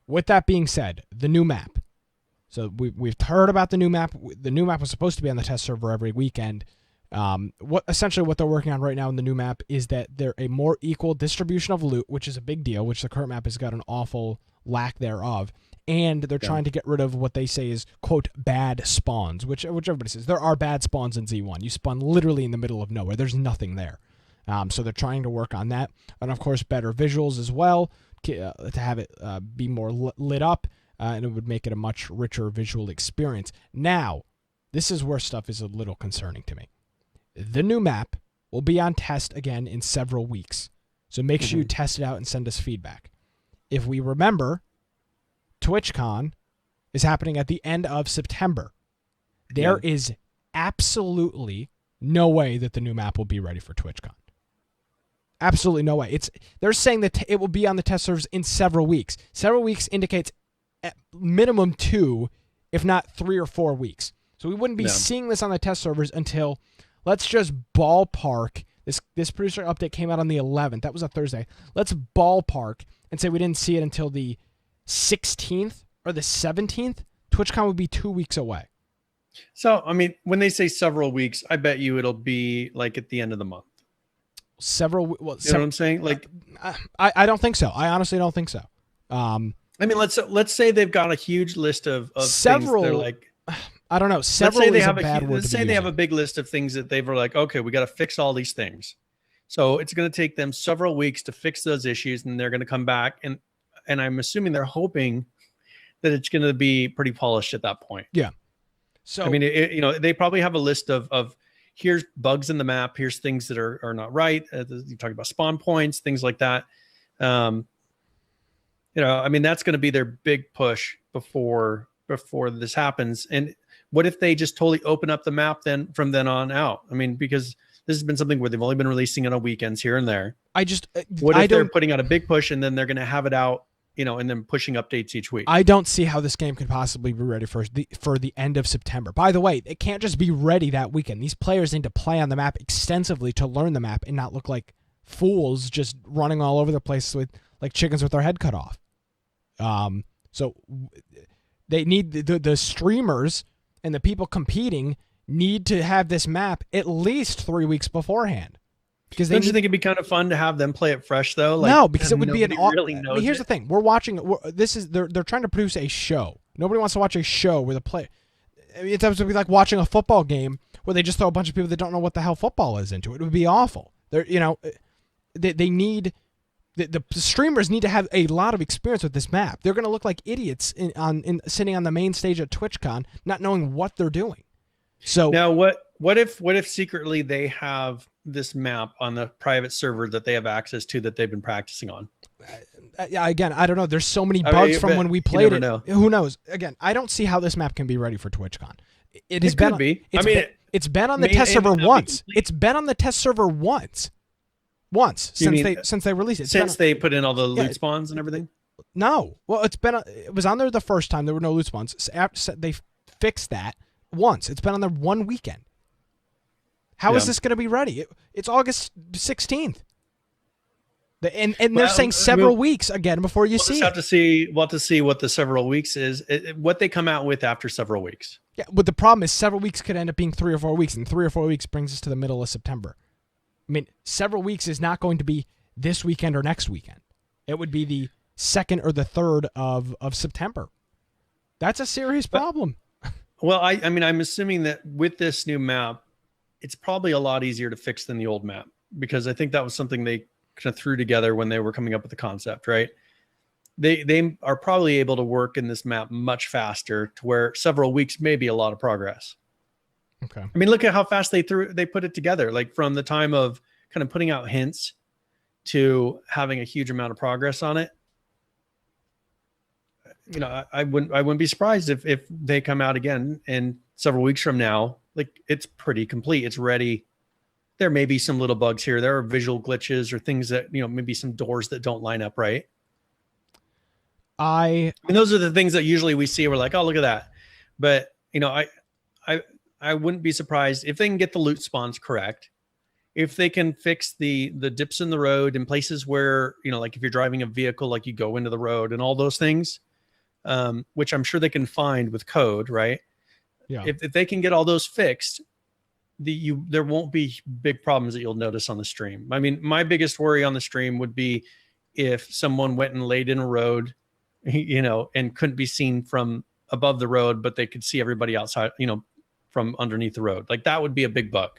Speaker 1: with that being said, the new map. So we've heard about the new map. The new map was supposed to be on the test server every weekend. What they're working on right now in the new map is that they're a more equal distribution of loot, which is a big deal, which the current map has got an awful lack thereof. And they're trying to get rid of what they say is, quote, bad spawns, which everybody says. There are bad spawns in Z1. You spawn literally in the middle of nowhere. There's nothing there. So they're trying to work on that. And, of course, better visuals as well to have it be more lit up. And it would make it a much richer visual experience. Now, this is where stuff is a little concerning to me. The new map will be on test again in several weeks. So make sure you test it out and send us feedback. If we remember, TwitchCon is happening at the end of September. There is absolutely no way that the new map will be ready for TwitchCon. Absolutely no way. They're saying that it will be on the test servers in several weeks. Several weeks indicates at minimum 2, if not 3 or 4 weeks. So we wouldn't be seeing this on the test servers until, let's just ballpark, this producer update came out on the 11th. That was a Thursday. Let's ballpark and say we didn't see it until the 16th or the 17th. TwitchCon would be 2 weeks away.
Speaker 2: So, I mean, when they say several weeks, I bet you it'll be like at the end of the month.
Speaker 1: You know
Speaker 2: what I'm saying? Like,
Speaker 1: I don't think so. I honestly don't think so.
Speaker 2: I mean, let's say they've got a huge list of
Speaker 1: several.
Speaker 2: Things they're like,
Speaker 1: I don't know. Several is a bad word.
Speaker 2: Let's say they have a big list of things that they were like, okay, we got to fix all these things. So it's going to take them several weeks to fix those issues, and they're going to come back, and I'm assuming they're hoping that it's going to be pretty polished at that point.
Speaker 1: Yeah. So
Speaker 2: I mean, they probably have a list of here's bugs in the map, here's things that are not right. You talk about spawn points, things like that. I mean, that's going to be their big push before this happens. And what if they just totally open up the map then from then on out? I mean, because this has been something where they've only been releasing it on weekends here and there. What if they're putting out a big push and then they're going to have it out, and then pushing updates each week?
Speaker 1: I don't see how this game could possibly be ready for the end of September. By the way, it can't just be ready that weekend. These players need to play on the map extensively to learn the map and not look like fools just running all over the place with like chickens with their head cut off. So they need the streamers and the people competing need to have this map at least 3 weeks beforehand. Because
Speaker 2: don't you think it'd be kind of fun to have them play it fresh though? Like,
Speaker 1: no, because it would be
Speaker 2: really knows.
Speaker 1: I mean, here's the thing: they're trying to produce a show. Nobody wants to watch a show where the play. It's going to be like watching a football game where they just throw a bunch of people that don't know what the hell football is into it. It would be awful. They need the streamers need to have a lot of experience with this map. They're going to look like idiots sitting on the main stage at TwitchCon, not knowing what they're doing. So
Speaker 2: now, what if secretly they have this map on the private server that they have access to that they've been practicing on?
Speaker 1: Yeah, again, I don't know. There's so many bugs from when we played it.
Speaker 2: Know.
Speaker 1: Who knows? Again, I don't see how this map can be ready for TwitchCon. It's been on the test server once. It's been on the test server once since they released it.
Speaker 2: Since they put in all the loot spawns and everything.
Speaker 1: No, well, it was on there the first time. There were no loot spawns. After they fixed that once. It's been on there one weekend. How is this going to be ready? It's August 16th. And they're saying several weeks again before you see it.
Speaker 2: We'll have to see what the several weeks is, what they come out with after several weeks.
Speaker 1: Yeah, but the problem is several weeks could end up being 3 or 4 weeks, and 3 or 4 weeks brings us to the middle of September. I mean, several weeks is not going to be this weekend or next weekend. It would be the 2nd or the 3rd of September. That's a serious problem.
Speaker 2: Well, I mean, I'm assuming that with this new map, it's probably a lot easier to fix than the old map, because I think that was something they kind of threw together when they were coming up with the concept, right? They are probably able to work in this map much faster, to where several weeks may be a lot of progress.
Speaker 1: Okay.
Speaker 2: I mean, look at how fast they put it together. Like from the time of kind of putting out hints to having a huge amount of progress on it. You know, I wouldn't be surprised if they come out again and several weeks from now, like it's pretty complete. It's ready. There may be some little bugs here. There are visual glitches or things that, maybe some doors that don't line up right. I mean, those are the things that usually we see. We're like, oh, look at that. But, I wouldn't be surprised if they can get the loot spawns correct. If they can fix the dips in the road in places where, like if you're driving a vehicle, like you go into the road and all those things, which I'm sure they can find with code, right?
Speaker 1: Yeah.
Speaker 2: If they can get all those fixed, there won't be big problems that you'll notice on the stream. I mean, my biggest worry on the stream would be if someone went and laid in a road, and couldn't be seen from above the road, but they could see everybody outside, from underneath the road. Like that would be a big bug.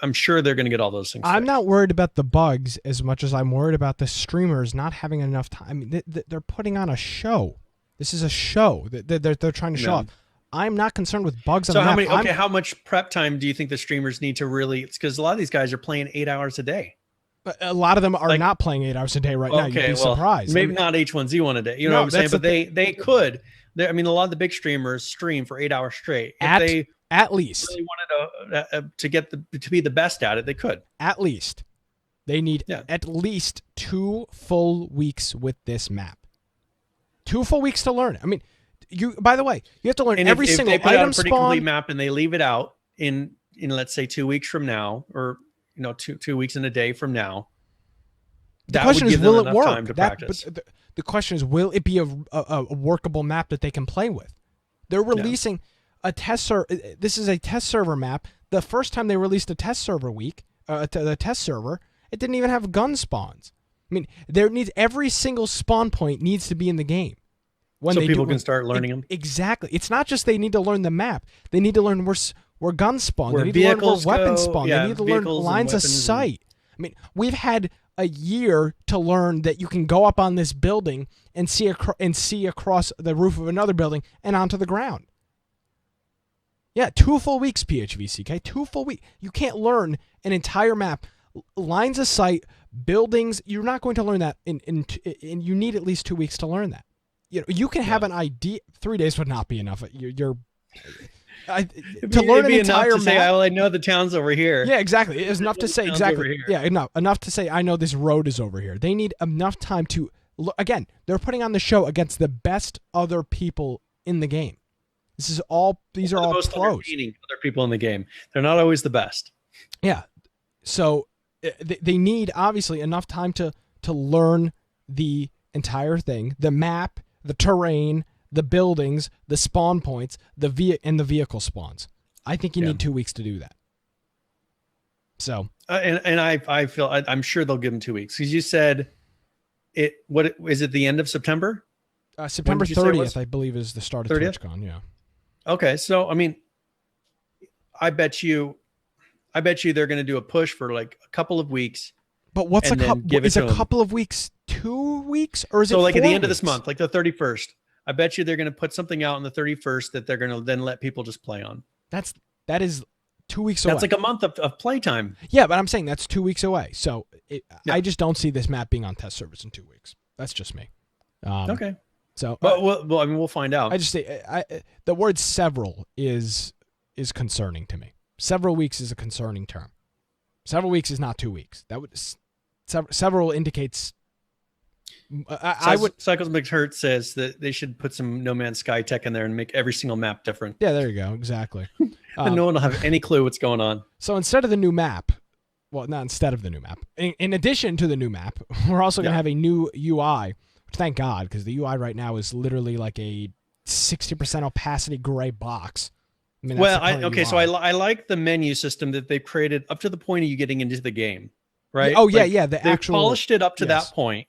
Speaker 2: I'm sure they're going to get all those things.
Speaker 1: I'm not worried about the bugs as much as I'm worried about the streamers not having enough time. I mean, they're putting on a show. This is a show that they're trying to show off. I'm not concerned with bugs on the map.
Speaker 2: How much prep time do you think the streamers need to really? It's because a lot of these guys are playing 8 hours a day.
Speaker 1: A lot of them are not playing 8 hours a day right now. You'd be surprised.
Speaker 2: Maybe not H1Z1 a day. You know what I'm saying? But they could. I mean, a lot of the big streamers stream for 8 hours straight. If
Speaker 1: at least
Speaker 2: really wanted to be the best at it, they could.
Speaker 1: At least they need at least 2 full weeks with this map. 2 full weeks to learn. I mean, by the way, you have to learn every single item spawn. If they put out a pretty complete
Speaker 2: map and they leave it out in let's say 2 weeks from now, or 2 weeks and a day from now,
Speaker 1: the question is, will it work? The question is, will it be a workable map that they can play with? They're releasing a test server. This is a test server map. The first time they released a test server the test server, it didn't even have gun spawns. I mean, every single spawn point needs to be in the game.
Speaker 2: So people can start learning them.
Speaker 1: Exactly. It's not just they need to learn the map. They need to learn where guns spawn.
Speaker 2: They
Speaker 1: need to learn where weapons spawn. They need to learn lines of sight. I mean, we've had a year to learn that you can go up on this building and see across the roof of another building and onto the ground. Yeah, 2 full weeks, PHVCK. 2 full weeks. You can't learn an entire map, lines of sight, buildings. You're not going to learn that in you need at least 2 weeks to learn that. You can have an idea. 3 days would not be enough. To learn an entire map.
Speaker 2: Say, I know the town's over here.
Speaker 1: Yeah, exactly. It's enough to say exactly. Yeah, enough to say I know this road is over here. They need enough time to. Again, they're putting on the show against the best other people in the game. These are all pros.
Speaker 2: Other people in the game. They're not always the best.
Speaker 1: Yeah, so they need obviously enough time to learn the entire thing, the map, the terrain, the buildings, the spawn points, and the vehicle spawns. I think you need 2 weeks to do that. So
Speaker 2: and I feel I'm sure they'll give them 2 weeks because you said it. What is it? The end of September?
Speaker 1: September 30th, I believe, is the start of
Speaker 2: 30th?
Speaker 1: TwitchCon. Yeah.
Speaker 2: Okay, so I mean, I bet you they're going to do a push for like a couple of weeks.
Speaker 1: But what's a couple? Is a couple
Speaker 2: them.
Speaker 1: of weeks 2 weeks, or is it
Speaker 2: so like
Speaker 1: 4
Speaker 2: at the end
Speaker 1: weeks?
Speaker 2: of this month, like the 31st? I bet you they're going to put something out on the 31st that they're going to then let people just play on.
Speaker 1: That is 2 weeks away.
Speaker 2: That's like a month of playtime.
Speaker 1: Yeah, but I'm saying that's 2 weeks away. So I just don't see this map being on test service in 2 weeks. That's just me.
Speaker 2: Okay.
Speaker 1: So,
Speaker 2: well, I mean, we'll find out.
Speaker 1: I just say the word "several" is concerning to me. Several weeks is a concerning term. Several weeks is not 2 weeks. That would several indicates. I would.
Speaker 2: Cycles McHurt says that they should put some No Man's Sky tech in there and make every single map different.
Speaker 1: Yeah, there you go. Exactly.
Speaker 2: And no one will have any clue what's going on.
Speaker 1: So instead of the new map, well, not instead of the new map. In addition to the new map, we're also going to have a new UI. Thank God, because the UI right now is literally like a 60% opacity gray box. I mean,
Speaker 2: so I like the menu system that they've created up to the point of you getting into the game, right?
Speaker 1: They've
Speaker 2: polished it up to that point.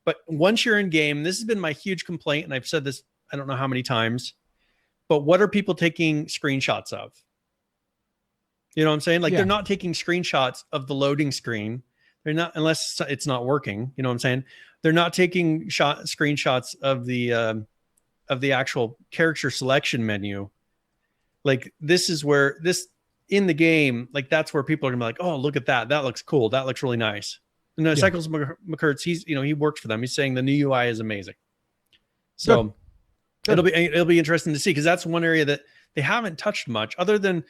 Speaker 2: But once you're in game, this has been my huge complaint, and I've said this I don't know how many times, but what are people taking screenshots of? You know what I'm saying? Like they're not taking screenshots of the loading screen. They're not, unless it's not working. You know what I'm saying? They're not taking screenshots of the actual character selection menu. Like this is where this in the game, like that's where people are gonna be like, oh, look at that. That looks cool. That looks really nice. And Cycles McCurts, he works for them. He's saying the new UI is amazing. So it'll be interesting to see, because that's one area that they haven't touched much, other than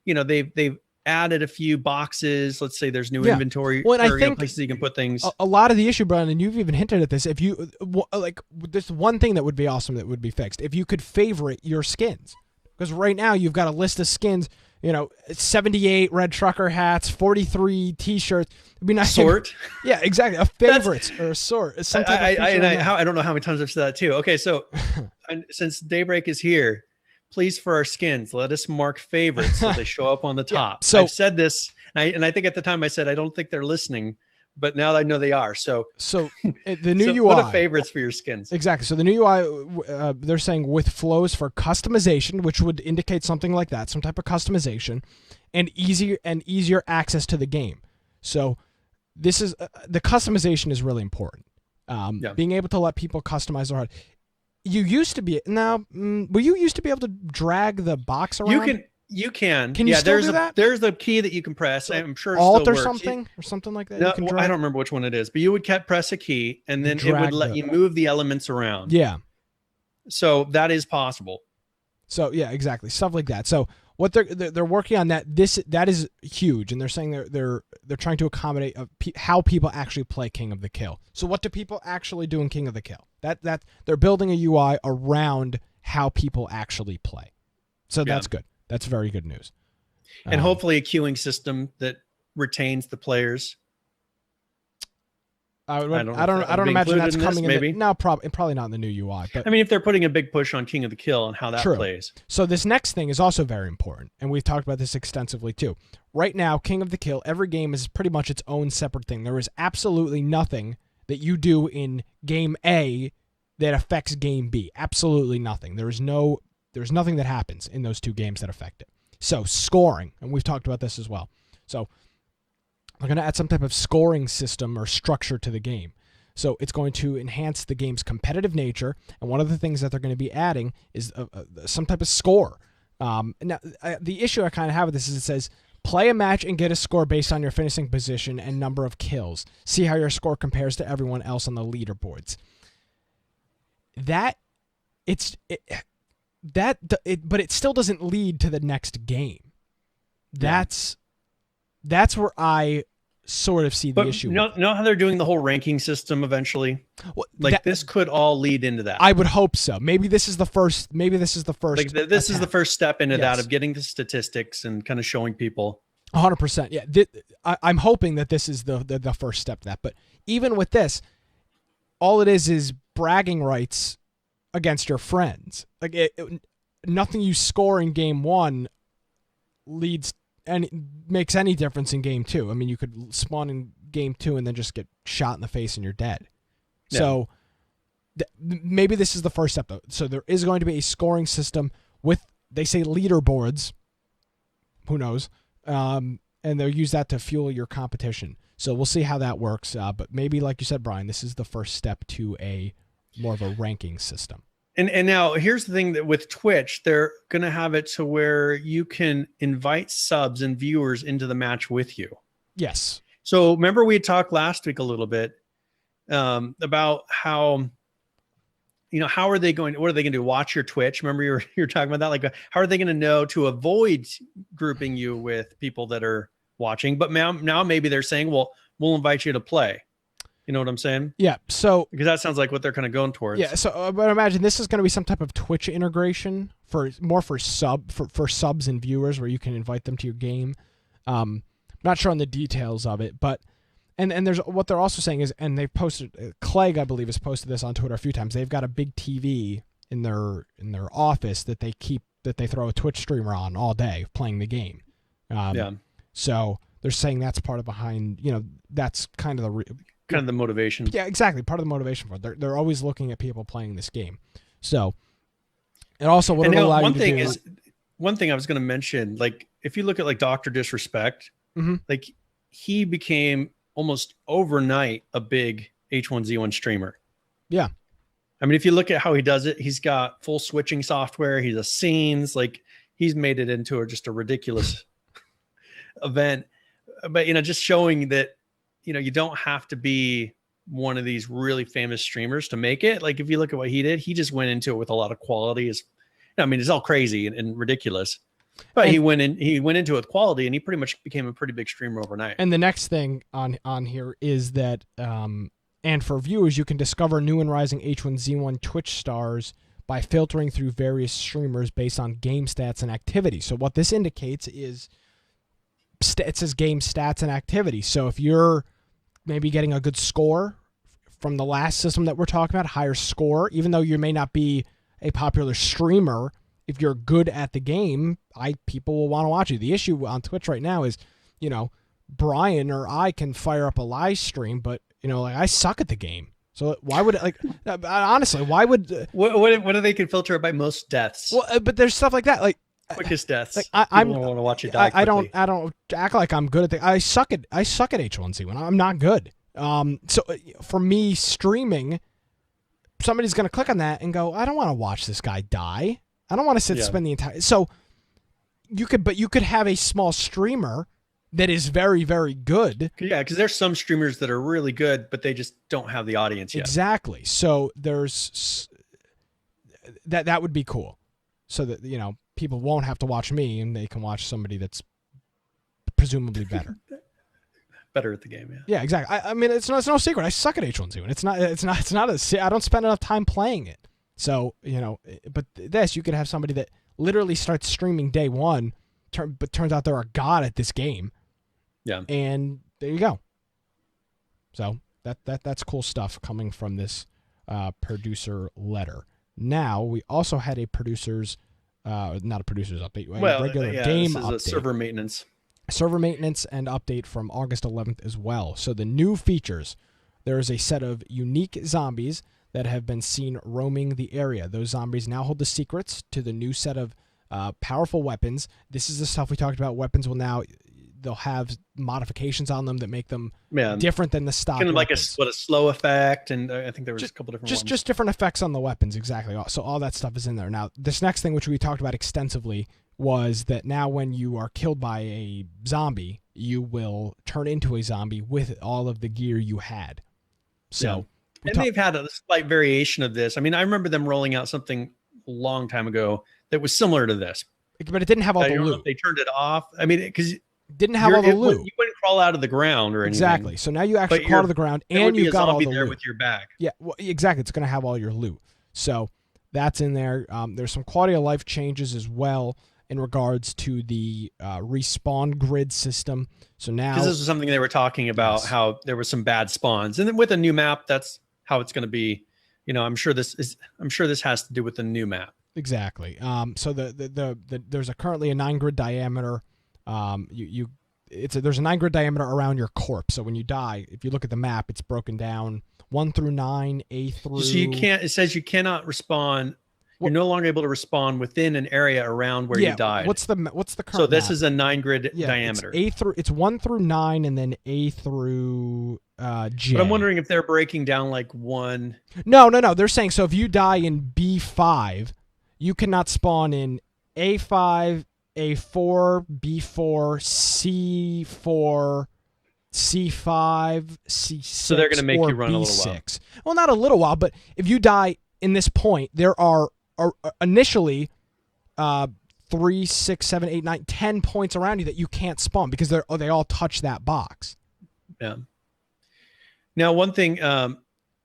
Speaker 2: they've added a few boxes. Let's say there's new inventory places you can put things.
Speaker 1: A lot of the issue, Brian, and you've even hinted at this, if you like, there's one thing that would be awesome that would be fixed if you could favorite your skins, because right now you've got a list of skins. 78 red trucker hats, 43 t-shirts. It'd be nice.
Speaker 2: Sort.
Speaker 1: Yeah, exactly. A favorites or a sort.
Speaker 2: I don't know how many times I've said that too. Okay, so since Daybreak is here, please, for our skins, let us mark favorites so they show up on the top. So I've said this, and I think at the time I said I don't think they're listening, but now I know they are. So
Speaker 1: the new UI.
Speaker 2: What are favorites for your skins?
Speaker 1: Exactly. So the new UI, they're saying with flows for customization, which would indicate something like that, some type of customization, and easier access to the game. So this is the customization is really important. Being able to let people customize their HUD. You used to be you used to be able to drag the box around?
Speaker 2: You can.
Speaker 1: Can you still do that?
Speaker 2: There's the key that you can press. So I'm sure it
Speaker 1: Alt
Speaker 2: still
Speaker 1: or
Speaker 2: works.
Speaker 1: something like that.
Speaker 2: No, I don't remember which one it is, but you would press a key and then it would let you move the elements around.
Speaker 1: Yeah.
Speaker 2: So that is possible.
Speaker 1: So yeah, exactly, stuff like that. So what they're working on that is huge, and they're saying they're trying to accommodate how people actually play King of the Kill. So what do people actually do in King of the Kill? That they're building a UI around how people actually play. So that's good. That's very good news.
Speaker 2: And hopefully a queuing system that retains the players.
Speaker 1: I don't imagine that's coming in. Maybe probably not in the new UI. But
Speaker 2: I mean, if they're putting a big push on King of the Kill and how that plays.
Speaker 1: So this next thing is also very important, and we've talked about this extensively too. Right now, King of the Kill, every game is pretty much its own separate thing. There is absolutely nothing that you do in game A that affects game B. Absolutely nothing. There's nothing that happens in those two games that affect it. So scoring, and we've talked about this as well. So they're going to add some type of scoring system or structure to the game. So it's going to enhance the game's competitive nature, and one of the things that they're going to be adding is some type of score. Now, the issue I kind of have with this is it says, play a match and get a score based on your finishing position and number of kills. See how your score compares to everyone else on the leaderboards. But it still doesn't lead to the next game. That's where I sort of see the issue.
Speaker 2: Know how they're doing the whole ranking system eventually? Well, this could all lead into that.
Speaker 1: I would hope so. Maybe this is the first.
Speaker 2: This is the first step into that, of getting the statistics and kind of showing people.
Speaker 1: 100%. Yeah, I'm hoping that this is the first step to that. But even with this, all it is bragging rights against your friends. Like nothing you score in game one leads makes any difference in game 2. I mean, you could spawn in game 2 and then just get shot in the face and you're dead. Yeah. So maybe this is the first step, though. So there is going to be a scoring system with, they say, leaderboards. Who knows? And they'll use that to fuel your competition. So we'll see how that works. But maybe, like you said, Brian, this is the first step to a more of a ranking system.
Speaker 2: And now here's the thing, that with Twitch, they're going to have it to where you can invite subs and viewers into the match with you.
Speaker 1: Yes.
Speaker 2: So remember we had talked last week a little bit about how, how are they going? What are they going to do? Watch your Twitch? Remember you were talking about that? Like, how are they going to know to avoid grouping you with people that are watching? But now maybe they're saying, well, we'll invite you to play. You know what I'm saying?
Speaker 1: Yeah. So
Speaker 2: because that sounds like what they're kind of going towards.
Speaker 1: Yeah. So, but imagine this is going to be some type of Twitch integration for subs and viewers, where you can invite them to your game. Not sure on the details of it, but and there's what they're also saying is, and they've posted, Clegg, I believe, has posted this on Twitter a few times. They've got a big TV in their office that they throw a Twitch streamer on all day playing the game.
Speaker 2: Yeah.
Speaker 1: So they're saying that's part of behind. That's kind of
Speaker 2: the motivation.
Speaker 1: Yeah, exactly. Part of the motivation for it. They're always looking at people playing this game. So, and also what it'll allow you to do.
Speaker 2: One thing I was going to mention, like if you look at like Dr. Disrespect, like he became almost overnight a big H1Z1 streamer.
Speaker 1: Yeah.
Speaker 2: I mean, if you look at how he does it, he's got full switching software. He's a scenes, like he's made it into just a ridiculous event. But, just showing that, you don't have to be one of these really famous streamers to make it. Like if you look at what he did, he just went into it with a lot of quality. It's all crazy and ridiculous. But he went into it with quality, and he pretty much became a pretty big streamer overnight.
Speaker 1: And the next thing on here is that, and for viewers, you can discover new and rising H1Z1 Twitch stars by filtering through various streamers based on game stats and activity. So what this indicates is, it says game stats and activity. So if you're maybe getting a good score from the last system that we're talking about, higher score, even though you may not be a popular streamer, if you're good at the game, people will want to watch you. The issue on Twitch right now is, Brian or I can fire up a live stream, but I suck at the game. So why would honestly, why would
Speaker 2: what do they can filter it by most deaths?
Speaker 1: Well, but there's stuff like that, like
Speaker 2: quickest deaths.
Speaker 1: Like I
Speaker 2: don't want to watch you die.
Speaker 1: I don't act like I'm good at I suck at H1Z1. I'm not good. So for me streaming, somebody's going to click on that and go, I don't want to watch this guy die. I don't want to spend the entire. So you could have a small streamer that is very, very good.
Speaker 2: Yeah, because there's some streamers that are really good, but they just don't have the audience yet.
Speaker 1: Exactly. So there's that would be cool, so that people won't have to watch me and they can watch somebody that's presumably better.
Speaker 2: Better at the game, yeah.
Speaker 1: Yeah, exactly. I mean, it's no secret. I suck at H1Z1. It's not I don't spend enough time playing it. So, but this, you could have somebody that literally starts streaming day one, but turns out they're a god at this game.
Speaker 2: Yeah.
Speaker 1: And there you go. So that's cool stuff coming from this producer letter. Now, we also had a producer's, not a producer's update, a regular game update.
Speaker 2: This is a server maintenance.
Speaker 1: Server maintenance and update from August 11th as well. So the new features, there is a set of unique zombies that have been seen roaming the area. Those zombies now hold the secrets to the new set of powerful weapons. This is the stuff we talked about. Weapons they'll have modifications on them that make them different than the stock.
Speaker 2: Kind of like a slow effect, and I think there was a couple different ones.
Speaker 1: Just different effects on the weapons, exactly. So all that stuff is in there. Now, this next thing, which we talked about extensively, was that now when you are killed by a zombie, you will turn into a zombie with all of the gear you had. So,
Speaker 2: and they've had a slight variation of this. I mean, I remember them rolling out something a long time ago that was similar to this,
Speaker 1: but it didn't have all the loot.
Speaker 2: They turned it off. I mean, because
Speaker 1: didn't have all the loot.
Speaker 2: You wouldn't crawl out of the ground or anything.
Speaker 1: Exactly. So now you actually crawl out of the ground and you've got all the
Speaker 2: there
Speaker 1: loot
Speaker 2: with your bag.
Speaker 1: Yeah, well, exactly. It's going to have all your loot. So that's in there. There's some quality of life changes as well in regards to the respawn grid system. So now,
Speaker 2: because this was something they were talking about, how there was some bad spawns, and then with a new map, that's how it's going to be. I'm sure this has to do with the new map.
Speaker 1: Exactly. So there's currently a 9 grid diameter There's a 9 grid diameter around your corpse. So when you die, if you look at the map, it's broken down 1 through 9, A through.
Speaker 2: So you can't. It says you cannot respawn. You're no longer able to respawn within an area around where you died.
Speaker 1: What's the current?
Speaker 2: So this
Speaker 1: map?
Speaker 2: is a 9 grid diameter.
Speaker 1: It's 1 through 9 and then A through J.
Speaker 2: But I'm wondering if they're breaking down like one.
Speaker 1: No. They're saying so if you die in B5, you cannot spawn in A5, A4, B4, C4, C5, C6.
Speaker 2: So they're going to make you run
Speaker 1: B6.
Speaker 2: a little while.
Speaker 1: Well, not a little while, but if you die in this point, there are initially 3, 6, 7, 8, 9, 10 points around you that you can't spawn because they all touch that box.
Speaker 2: Yeah. Now, one thing,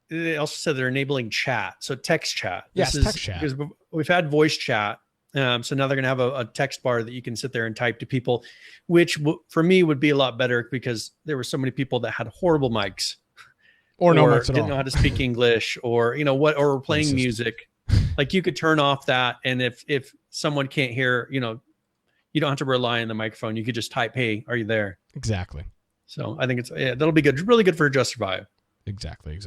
Speaker 2: they also said they're enabling chat. So text chat.
Speaker 1: Yes, text chat.
Speaker 2: Because we've had voice chat. So now they're going to have a text bar that you can sit there and type to people, which for me would be a lot better because there were so many people that had horrible mics.
Speaker 1: Or no mics at all.
Speaker 2: Didn't know how to speak English or were playing music. Like you could turn off that. And if someone can't hear, you don't have to rely on the microphone. You could just type, "Hey, are you there?"
Speaker 1: Exactly.
Speaker 2: So I think that'll be good. Really good for Just Survive.
Speaker 1: Exactly.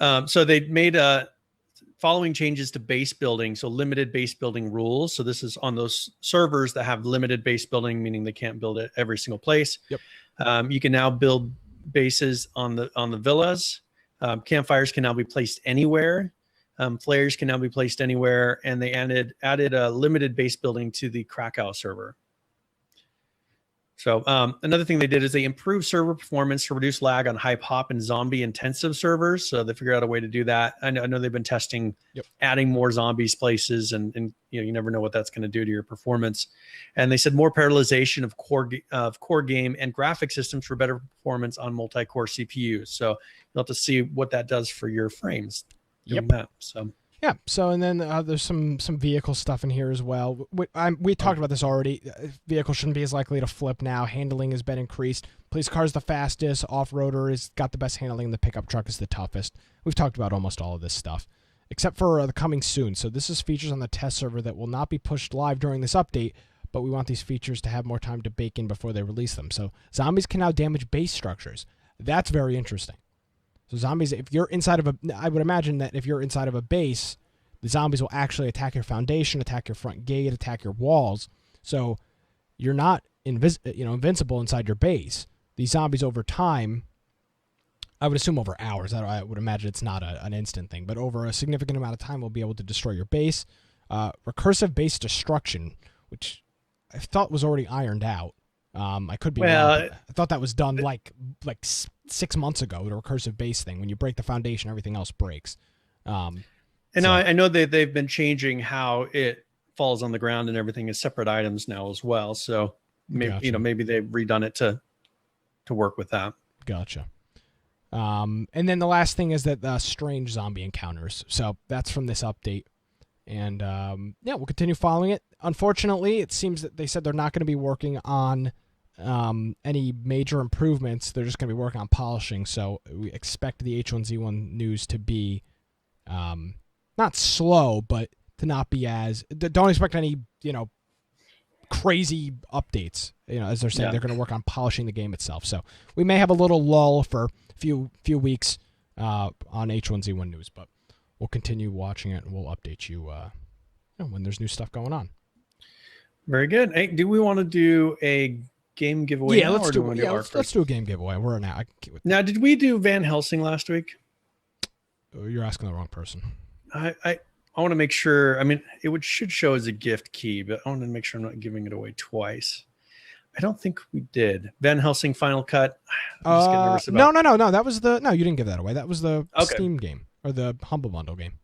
Speaker 2: So they made following changes to base building. So limited base building rules. So this is on those servers that have limited base building, meaning they can't build it every single place.
Speaker 1: Yep.
Speaker 2: You can now build bases on the villas. Campfires can now be placed anywhere. Flares can now be placed anywhere, and they added a limited base building to the Krakow server. So another thing they did is they improved server performance to reduce lag on high pop and zombie intensive servers. So they figured out a way to do that. I know they've been testing adding more zombies places, and you never know what that's going to do to your performance. And they said more parallelization of core game and graphic systems for better performance on multi-core CPUs. So you'll have to see what that does for your frames. That.
Speaker 1: So and then there's some vehicle stuff in here as well. We talked about this already. Vehicle shouldn't be as likely to flip now. Handling has been increased. Police car's the fastest. Off-roader has got the best handling. The pickup truck is the toughest. We've talked about almost all of this stuff, except for the coming soon. So this is features on the test server that will not be pushed live during this update, but we want these features to have more time to bake in before they release them. So zombies can now damage base structures. That's very interesting. So zombies, if you're inside of I would imagine that if you're inside of a base, the zombies will actually attack your foundation, attack your front gate, attack your walls. So you're not invincible inside your base. These zombies over time, I would assume over hours. I would imagine it's not an instant thing, but over a significant amount of time, will be able to destroy your base. Recursive base destruction, which I thought was already ironed out. I could be wrong. I thought that was done like 6 months ago. The recursive base thing, when you break the foundation, everything else breaks.
Speaker 2: Now I know that they've been changing how it falls on the ground and everything is separate items now as well. So maybe maybe they've redone it to work with that.
Speaker 1: Gotcha. And then the last thing is that strange zombie encounters. So that's from this update. And we'll continue following it. Unfortunately, it seems that they said they're not going to be working on any major improvements. They're just going to be working on polishing. So we expect the H1Z1 news to be not slow, but to not be as... Don't expect any, crazy updates. As they're saying, they're going to work on polishing the game itself. So we may have a little lull for a few weeks on H1Z1 news, but we'll continue watching it, and we'll update you when there's new stuff going on.
Speaker 2: Very good. Hey, do we want to do a game giveaway?
Speaker 1: Yeah, let's do a game giveaway. We're now.
Speaker 2: Now, did we do Van Helsing last week?
Speaker 1: You're asking the wrong person.
Speaker 2: I want to make sure. I mean, should show as a gift key, but I want to make sure I'm not giving it away twice. I don't think we did. Van Helsing Final Cut. I'm just getting nervous about.
Speaker 1: No. That was you didn't give that away. That was the Steam game or the Humble Bundle game.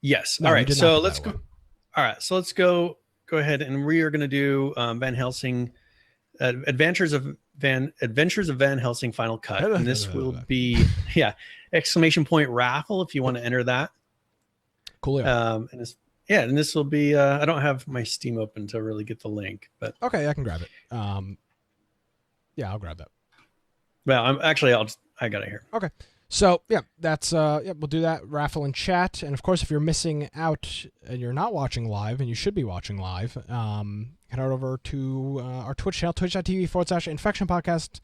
Speaker 2: Yes. All right. So let's go. All right. So let's go ahead, and we are going to do Van Helsing Adventures of Van Helsing Final Cut, and this will be !raffle if you want to enter that.
Speaker 1: Cool.
Speaker 2: And this will be. I don't have my Steam open to really get the link, but
Speaker 1: okay, I can grab it. I'll grab that.
Speaker 2: Well, I got it here.
Speaker 1: Okay. So that's we'll do that raffle in chat, and of course, if you're missing out and you're not watching live, and you should be watching live, head over to our Twitch channel, twitch.tv/Infection Podcast,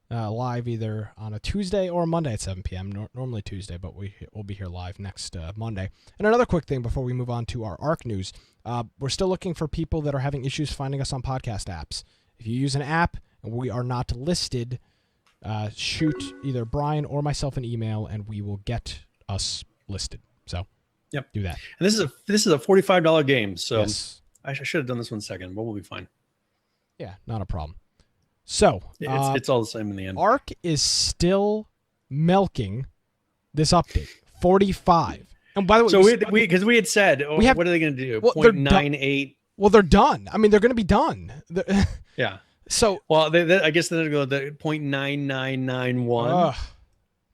Speaker 1: live either on a Tuesday or a Monday at 7 p.m. Normally Tuesday, but we'll be here live next Monday. And another quick thing before we move on to our ARK news, we're still looking for people that are having issues finding us on podcast apps. If you use an app and we are not listed, shoot either Brian or myself an email, and we will get us listed. So,
Speaker 2: yep,
Speaker 1: do that.
Speaker 2: And this is a $45 game, so
Speaker 1: yes.
Speaker 2: I should have done this one second, but we'll be fine.
Speaker 1: Yeah, not a problem. So
Speaker 2: it's all the same in the end.
Speaker 1: ARK is still milking this update 45. And by the way,
Speaker 2: so because we had said, what are they going to do?
Speaker 1: Well,
Speaker 2: 0.98.
Speaker 1: Well, they're done. I mean, they're going to be done.
Speaker 2: Yeah.
Speaker 1: So,
Speaker 2: well, I guess they're going to go the 0.9991.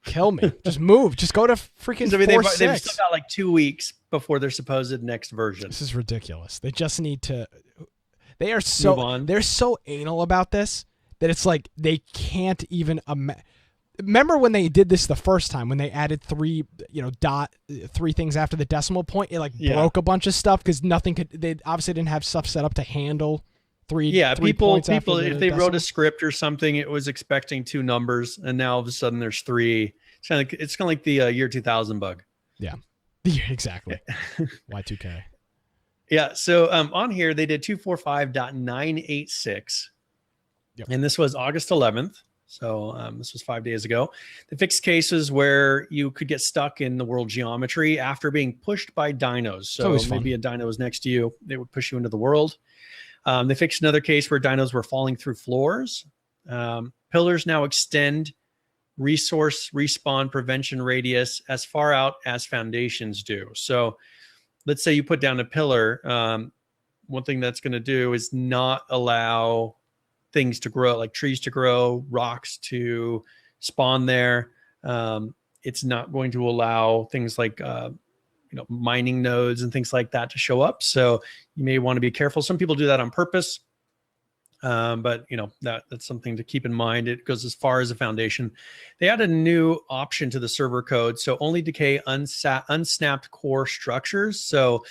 Speaker 1: Kill me. Just move. Just go to freaking 4.6.
Speaker 2: They've still got like 2 weeks before their supposed next version.
Speaker 1: This is ridiculous. They just need to. They're so anal about this that it's like they can't even. Remember when they did this the first time when they added three things after the decimal point? It broke a bunch of stuff because nothing could. They obviously didn't have stuff set up to handle.
Speaker 2: People if they wrote a script or something, it was expecting 2 numbers, and now all of a sudden there's 3. It's kind of like the year 2000 bug.
Speaker 1: Yeah, exactly. Y2K.
Speaker 2: Yeah. So on here they did 245.986, and this was August 11th. So this was 5 days ago. They fixed cases where you could get stuck in the world geometry after being pushed by dinos. So maybe a dino was next to you, they would push you into the world. They fixed another case where dinos were falling through floors. Pillars now extend resource respawn prevention radius as far out as foundations do. So let's say you put down a pillar. One thing that's going to do is not allow things to grow, like trees to grow, rocks to spawn there. It's not going to allow things like mining nodes and things like that to show up. So you may want to be careful. Some people do that on purpose. But that's something to keep in mind. It goes as far as a foundation. They added a new option to the server code. So only decay unsnapped core structures. So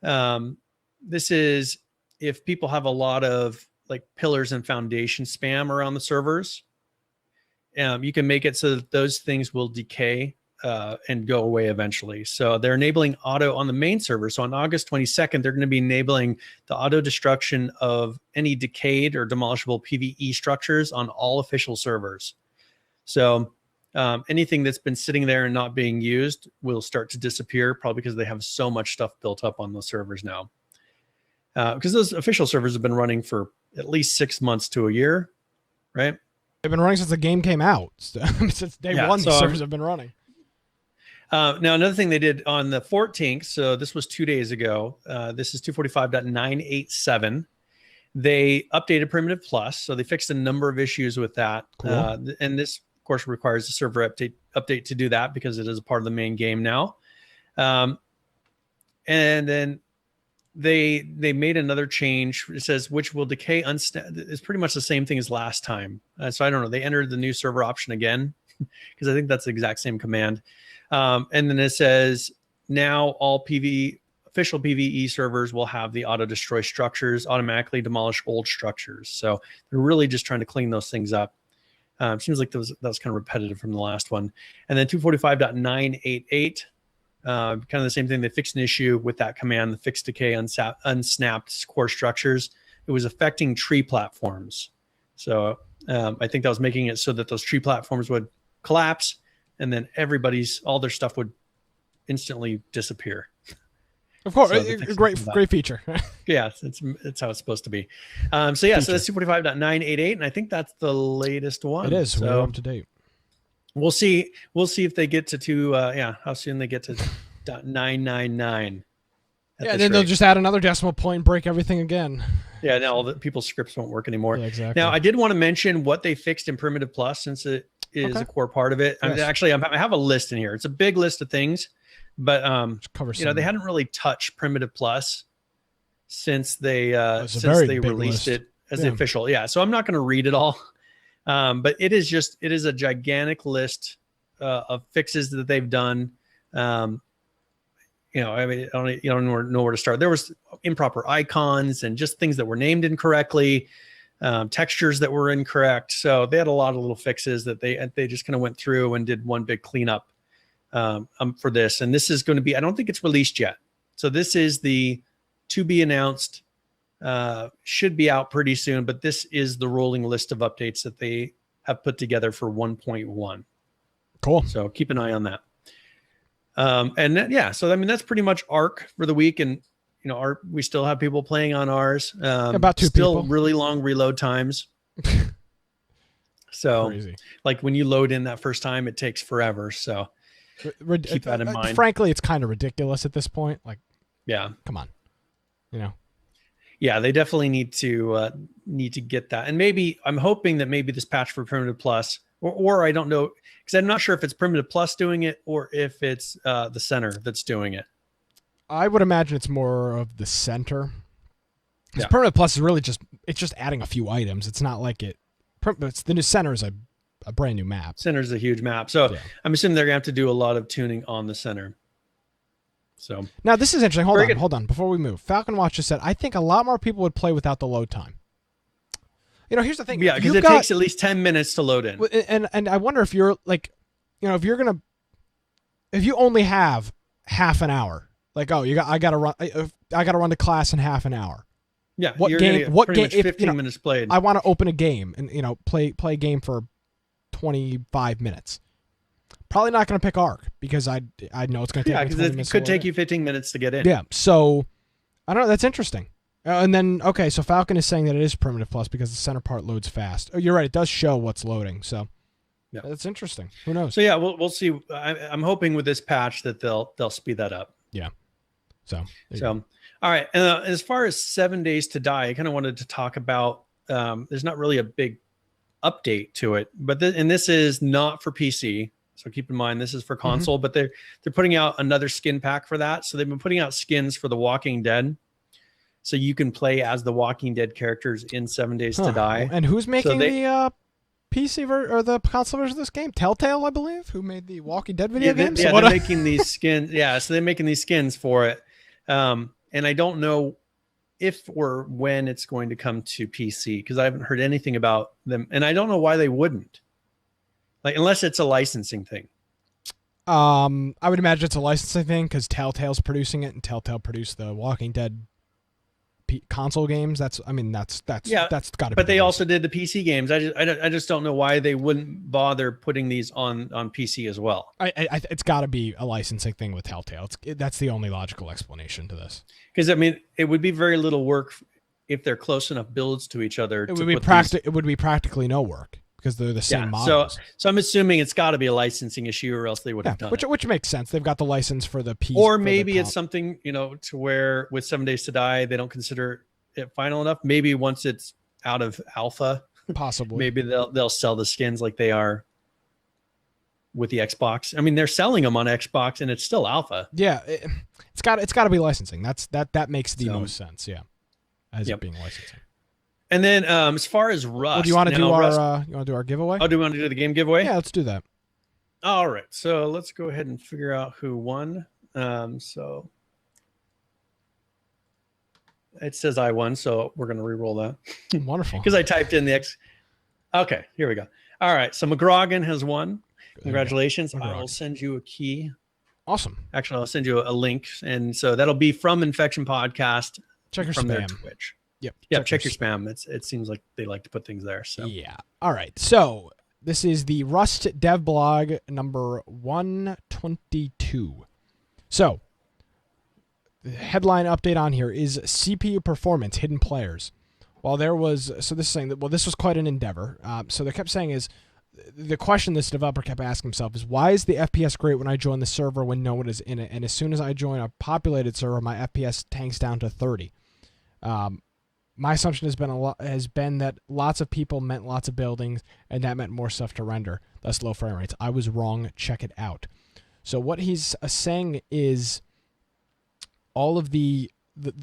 Speaker 2: this is if people have a lot of like pillars and foundation spam around the servers, you can make it so that those things will decay and go away eventually. So they're enabling auto on the main server. So on August 22nd, they're going to be enabling the auto destruction of any decayed or demolishable PvE structures on all official servers. So anything that's been sitting there and not being used will start to disappear, probably because they have so much stuff built up on those servers now. Because those official servers have been running for at least 6 months to a year, right?
Speaker 1: They've been running since the game came out. Since day one, the servers have been running.
Speaker 2: Now, another thing they did on the 14th, so this was 2 days ago, this is 245.987. They updated Primitive Plus, so they fixed a number of issues with that. Cool. And this, of course, requires a server update to do that because it is a part of the main game now. And then they made another change. It says, which will decay it's pretty much the same thing as last time. So I don't know. They entered the new server option again because I think that's the exact same command. And then it says now all official PvE servers will have the auto destroy structures, automatically demolish old structures. So they're really just trying to clean those things up. Seems like that was kind of repetitive from the last one. And then 245.988, kind of the same thing. They fixed an issue with that command, the fix decay unsnapped core structures. It was affecting tree platforms. So I think that was making it so that those tree platforms would collapse, and then all their stuff would instantly disappear.
Speaker 1: Of course, so great feature.
Speaker 2: Yeah, it's how it's supposed to be. So that's 245.988, and I think that's the latest one.
Speaker 1: It is.
Speaker 2: So
Speaker 1: we're up to date.
Speaker 2: We'll see if they get to how soon they get to .999.
Speaker 1: Yeah, and then they'll just add another decimal point and break everything again.
Speaker 2: Yeah, now all the people's scripts won't work anymore.
Speaker 1: Yeah, exactly.
Speaker 2: Now, I did want to mention what they fixed in Primitive Plus, since it is a core part of it. Yes. I have a list in here. It's a big list of things, but they hadn't really touched Primitive Plus since they released it as the official. Yeah, so I'm not going to read it all, but it is a gigantic list of fixes that they've done. I mean, you don't know where to start. There was improper icons and just things that were named incorrectly, textures that were incorrect. So they had a lot of little fixes that they just kind of went through and did one big cleanup for this. And this is going to be, I don't think it's released yet. So this is the to be announced, should be out pretty soon, but this is the rolling list of updates that they have put together for 1.1.
Speaker 1: Cool.
Speaker 2: So keep an eye on that. And so I mean, that's pretty much ARK for the week. And we still have people playing on ours.
Speaker 1: About 2
Speaker 2: still
Speaker 1: people.
Speaker 2: Really long reload times. So
Speaker 1: Crazy.
Speaker 2: Like when you load in that first time, it takes forever. So keep that in mind.
Speaker 1: Frankly, it's kind of ridiculous at this point. Like,
Speaker 2: yeah,
Speaker 1: come on,
Speaker 2: Yeah, they definitely need to get that. And maybe I'm hoping that maybe this patch for Primitive Plus, or I don't know, because I'm not sure if it's Primitive Plus doing it or if it's the center that's doing it.
Speaker 1: I would imagine it's more of the center.
Speaker 2: Yeah.
Speaker 1: Primitive Plus is really just adding a few items. It's not like it's the new center is a brand new map.
Speaker 2: Center's a huge map. So yeah. I'm assuming they're going to have to do a lot of tuning on the center. So
Speaker 1: now this is interesting. Hold on. Before we move, Falcon Watch just said, I think a lot more people would play without the load time. Here's the thing.
Speaker 2: Yeah, because it takes at least 10 minutes to load in.
Speaker 1: And I wonder if you're like, if you only have half an hour, like, oh, I gotta run to class in half an hour.
Speaker 2: Yeah.
Speaker 1: What game?
Speaker 2: 15 minutes played.
Speaker 1: I want to open a game and play a game for 25 minutes. Probably not going to pick ARK because I know it's going to take me 20 minutes.
Speaker 2: It could take you 15 minutes to get in.
Speaker 1: Yeah. So I don't know. That's interesting. And then, okay, so Falcon is saying that it is Primitive Plus because the center part loads fast. Oh, you're right. It does show what's loading. So yeah, that's interesting. Who knows?
Speaker 2: So yeah, we'll see. I'm hoping with this patch that they'll speed that up.
Speaker 1: Yeah. So
Speaker 2: all right. And as far as 7 Days to Die, I kind of wanted to talk about. There's not really a big update to it, but this is not for PC. So keep in mind, this is for console, but they're putting out another skin pack for that. So they've been putting out skins for The Walking Dead. So you can play as the Walking Dead characters in 7 Days to Die.
Speaker 1: And who's making the PC or the console version of this game? Telltale, I believe, who made the Walking Dead video game.
Speaker 2: They're making these skins. Yeah, so they're making these skins for it. And I don't know if or when it's going to come to PC because I haven't heard anything about them, and I don't know why they wouldn't. Like, unless it's a licensing thing.
Speaker 1: I would imagine it's a licensing thing because Telltale's producing it, and Telltale produced the Walking Dead console games. That's got to be.
Speaker 2: But they also did the PC games. I just don't know why they wouldn't bother putting these on PC as well.
Speaker 1: It's got to be a licensing thing with Telltale. That's the only logical explanation to this.
Speaker 2: Because I mean, it would be very little work if they're close enough builds to each other.
Speaker 1: It would be practically no work. Because they're the same models.
Speaker 2: So I'm assuming it's got to be a licensing issue, or else they would have done it.
Speaker 1: Which makes sense. They've got the license for the PC.
Speaker 2: Or maybe it's something, to where with 7 Days to Die, they don't consider it final enough. Maybe once it's out of alpha,
Speaker 1: possibly,
Speaker 2: maybe they'll sell the skins like they are with the Xbox. I mean, they're selling them on Xbox, and it's still alpha.
Speaker 1: Yeah, it's got to be licensing. That makes the most sense. Yeah, as it being licensing.
Speaker 2: And then as far as Rust,
Speaker 1: do you want to do our giveaway?
Speaker 2: Oh, do we want to do the game giveaway?
Speaker 1: Yeah, let's do that.
Speaker 2: All right, so let's go ahead and figure out who won. So it says I won, so we're going to re-roll that.
Speaker 1: Wonderful.
Speaker 2: Because I typed in the X. Okay, here we go. All right, so McGrogan has won. Congratulations. I will send you a key.
Speaker 1: Awesome.
Speaker 2: Actually, I'll send you a link, and so that'll be from Infection Podcast.
Speaker 1: Check your
Speaker 2: from
Speaker 1: spam.
Speaker 2: Their Twitch.
Speaker 1: Yep.
Speaker 2: Check your spam. It seems like they like to put things there. So
Speaker 1: yeah. All right. So this is the Rust Dev Blog number 122. So the headline update on here is CPU performance hidden players. While there was this is saying that this was quite an endeavor. So they kept saying is the question this developer kept asking himself is why is the FPS great when I join the server when no one is in it, and as soon as I join a populated server my FPS tanks down to 30. My assumption has been that lots of people meant lots of buildings, and that meant more stuff to render, thus low frame rates. I was wrong. Check it out. So what he's saying is all of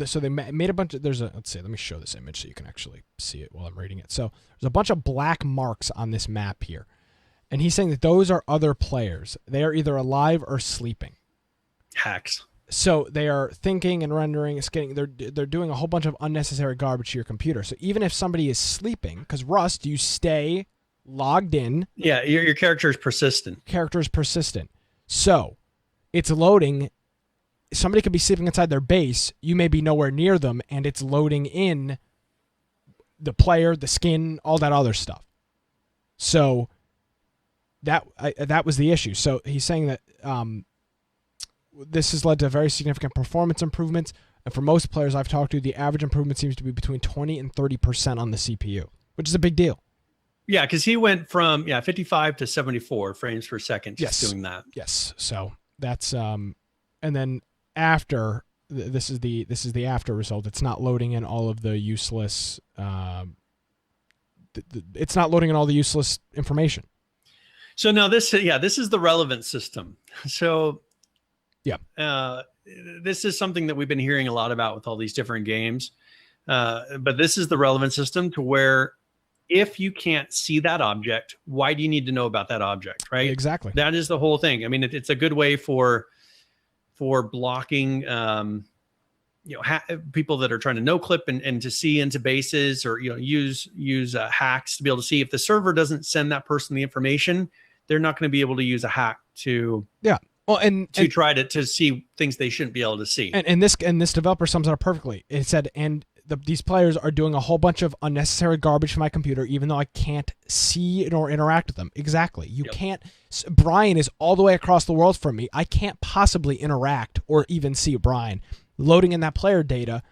Speaker 1: so they made a bunch of, let's see, let me show this image so you can actually see it while I'm reading it. So there's a bunch of black marks on this map here, and he's saying that those are other players. They are either alive or sleeping.
Speaker 2: Hacks.
Speaker 1: So they are thinking and rendering, scanning. They're doing a whole bunch of unnecessary garbage to your computer. So even if somebody is sleeping, because Rust, you stay logged in.
Speaker 2: Yeah, your character is persistent.
Speaker 1: Character is persistent. So it's loading. Somebody could be sleeping inside their base. You may be nowhere near them, and it's loading in the player, the skin, all that other stuff. So that was the issue. So he's saying that this has led to very significant performance improvements. And for most players I've talked to, the average improvement seems to be between 20 and 30% on the CPU, which is a big deal.
Speaker 2: Yeah, because he went from 55 to 74 frames per second just doing that.
Speaker 1: Yes. So that's and then after this is the after result. It's not loading in all of the useless. It's not loading in all the useless information.
Speaker 2: So now this is the relevant system. So this is something that we've been hearing a lot about with all these different games. But this is the relevant system to where if you can't see that object, why do you need to know about that object, right?
Speaker 1: Exactly.
Speaker 2: That is the whole thing. I mean, it's a good way for blocking, people that are trying to no clip and to see into bases, or use hacks to be able to see if the server doesn't send that person the information. They're not going to be able to use a hack to try to see things they shouldn't be able to see.
Speaker 1: And this developer sums it up perfectly. It said, these players are doing a whole bunch of unnecessary garbage to my computer, even though I can't see nor interact with them. Exactly. You can't. Brian is all the way across the world from me. I can't possibly interact or even see Brian. Loading in that player data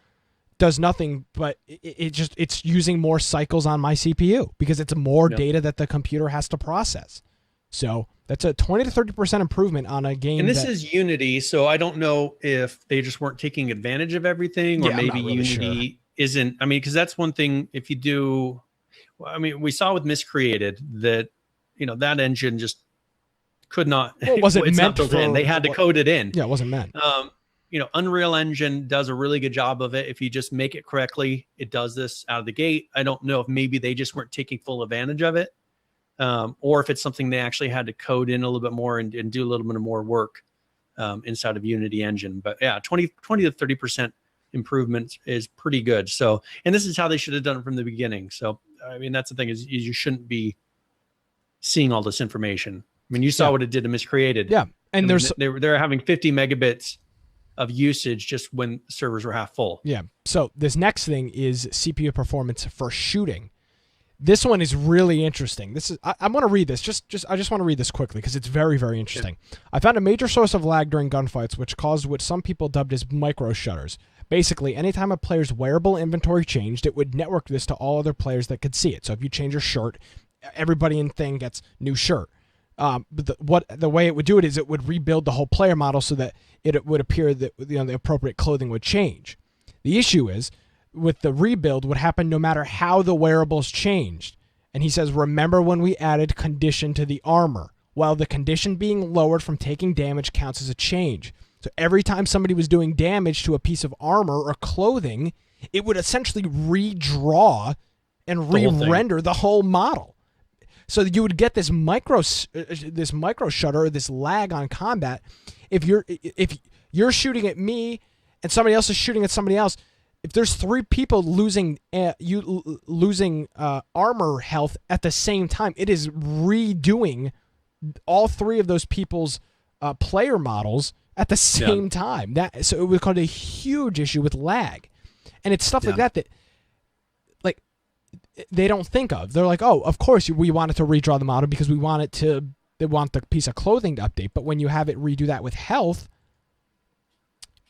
Speaker 1: does nothing, but it's using more cycles on my CPU because it's more data that the computer has to process. So that's a 20 to 30% improvement on a game.
Speaker 2: And this is Unity, so I don't know if they just weren't taking advantage of everything, or maybe really Unity isn't. I mean, because that's one thing. If you do, I mean, we saw with Miscreated that that engine just could not.
Speaker 1: Well, it wasn't meant
Speaker 2: built in. They had to code it in.
Speaker 1: Yeah, it wasn't meant.
Speaker 2: Unreal Engine does a really good job of it. If you just make it correctly, it does this out of the gate. I don't know if maybe they just weren't taking full advantage of it. Or if it's something they actually had to code in a little bit more and do a little bit more work inside of Unity Engine. But yeah, 20 to 30% improvement is pretty good. So, and this is how they should have done it from the beginning. So, I mean, that's the thing is you shouldn't be seeing all this information. I mean, you saw what it did to Miscreated.
Speaker 1: Yeah. And
Speaker 2: they're having 50 megabits of usage just when servers were half full.
Speaker 1: Yeah. So this next thing is CPU performance for shooting. This one is really interesting. I want to read this. I just want to read this quickly because it's very, very interesting. Yeah. I found a major source of lag during gunfights, which caused what some people dubbed as micro shutters. Basically, anytime a player's wearable inventory changed, it would network this to all other players that could see it. So if you change your shirt, everybody in thing gets new shirt. But the way it would do it is it would rebuild the whole player model so that it would appear that the appropriate clothing would change. The issue is, with the rebuild, would happen no matter how the wearables changed. And he says, remember when we added condition to the armor? While the condition being lowered from taking damage counts as a change. So every time somebody was doing damage to a piece of armor or clothing, it would essentially redraw and re-render the whole model. So you would get this micro shutter, or this lag on combat. If you're shooting at me and somebody else is shooting at somebody else, if there's three people losing armor health at the same time, it is redoing all three of those people's player models at the same time. So it would cause a huge issue with lag, and it's stuff like that like they don't think of. They're like, oh, of course we wanted to redraw the model because they want the piece of clothing to update. But when you have it redo that with health,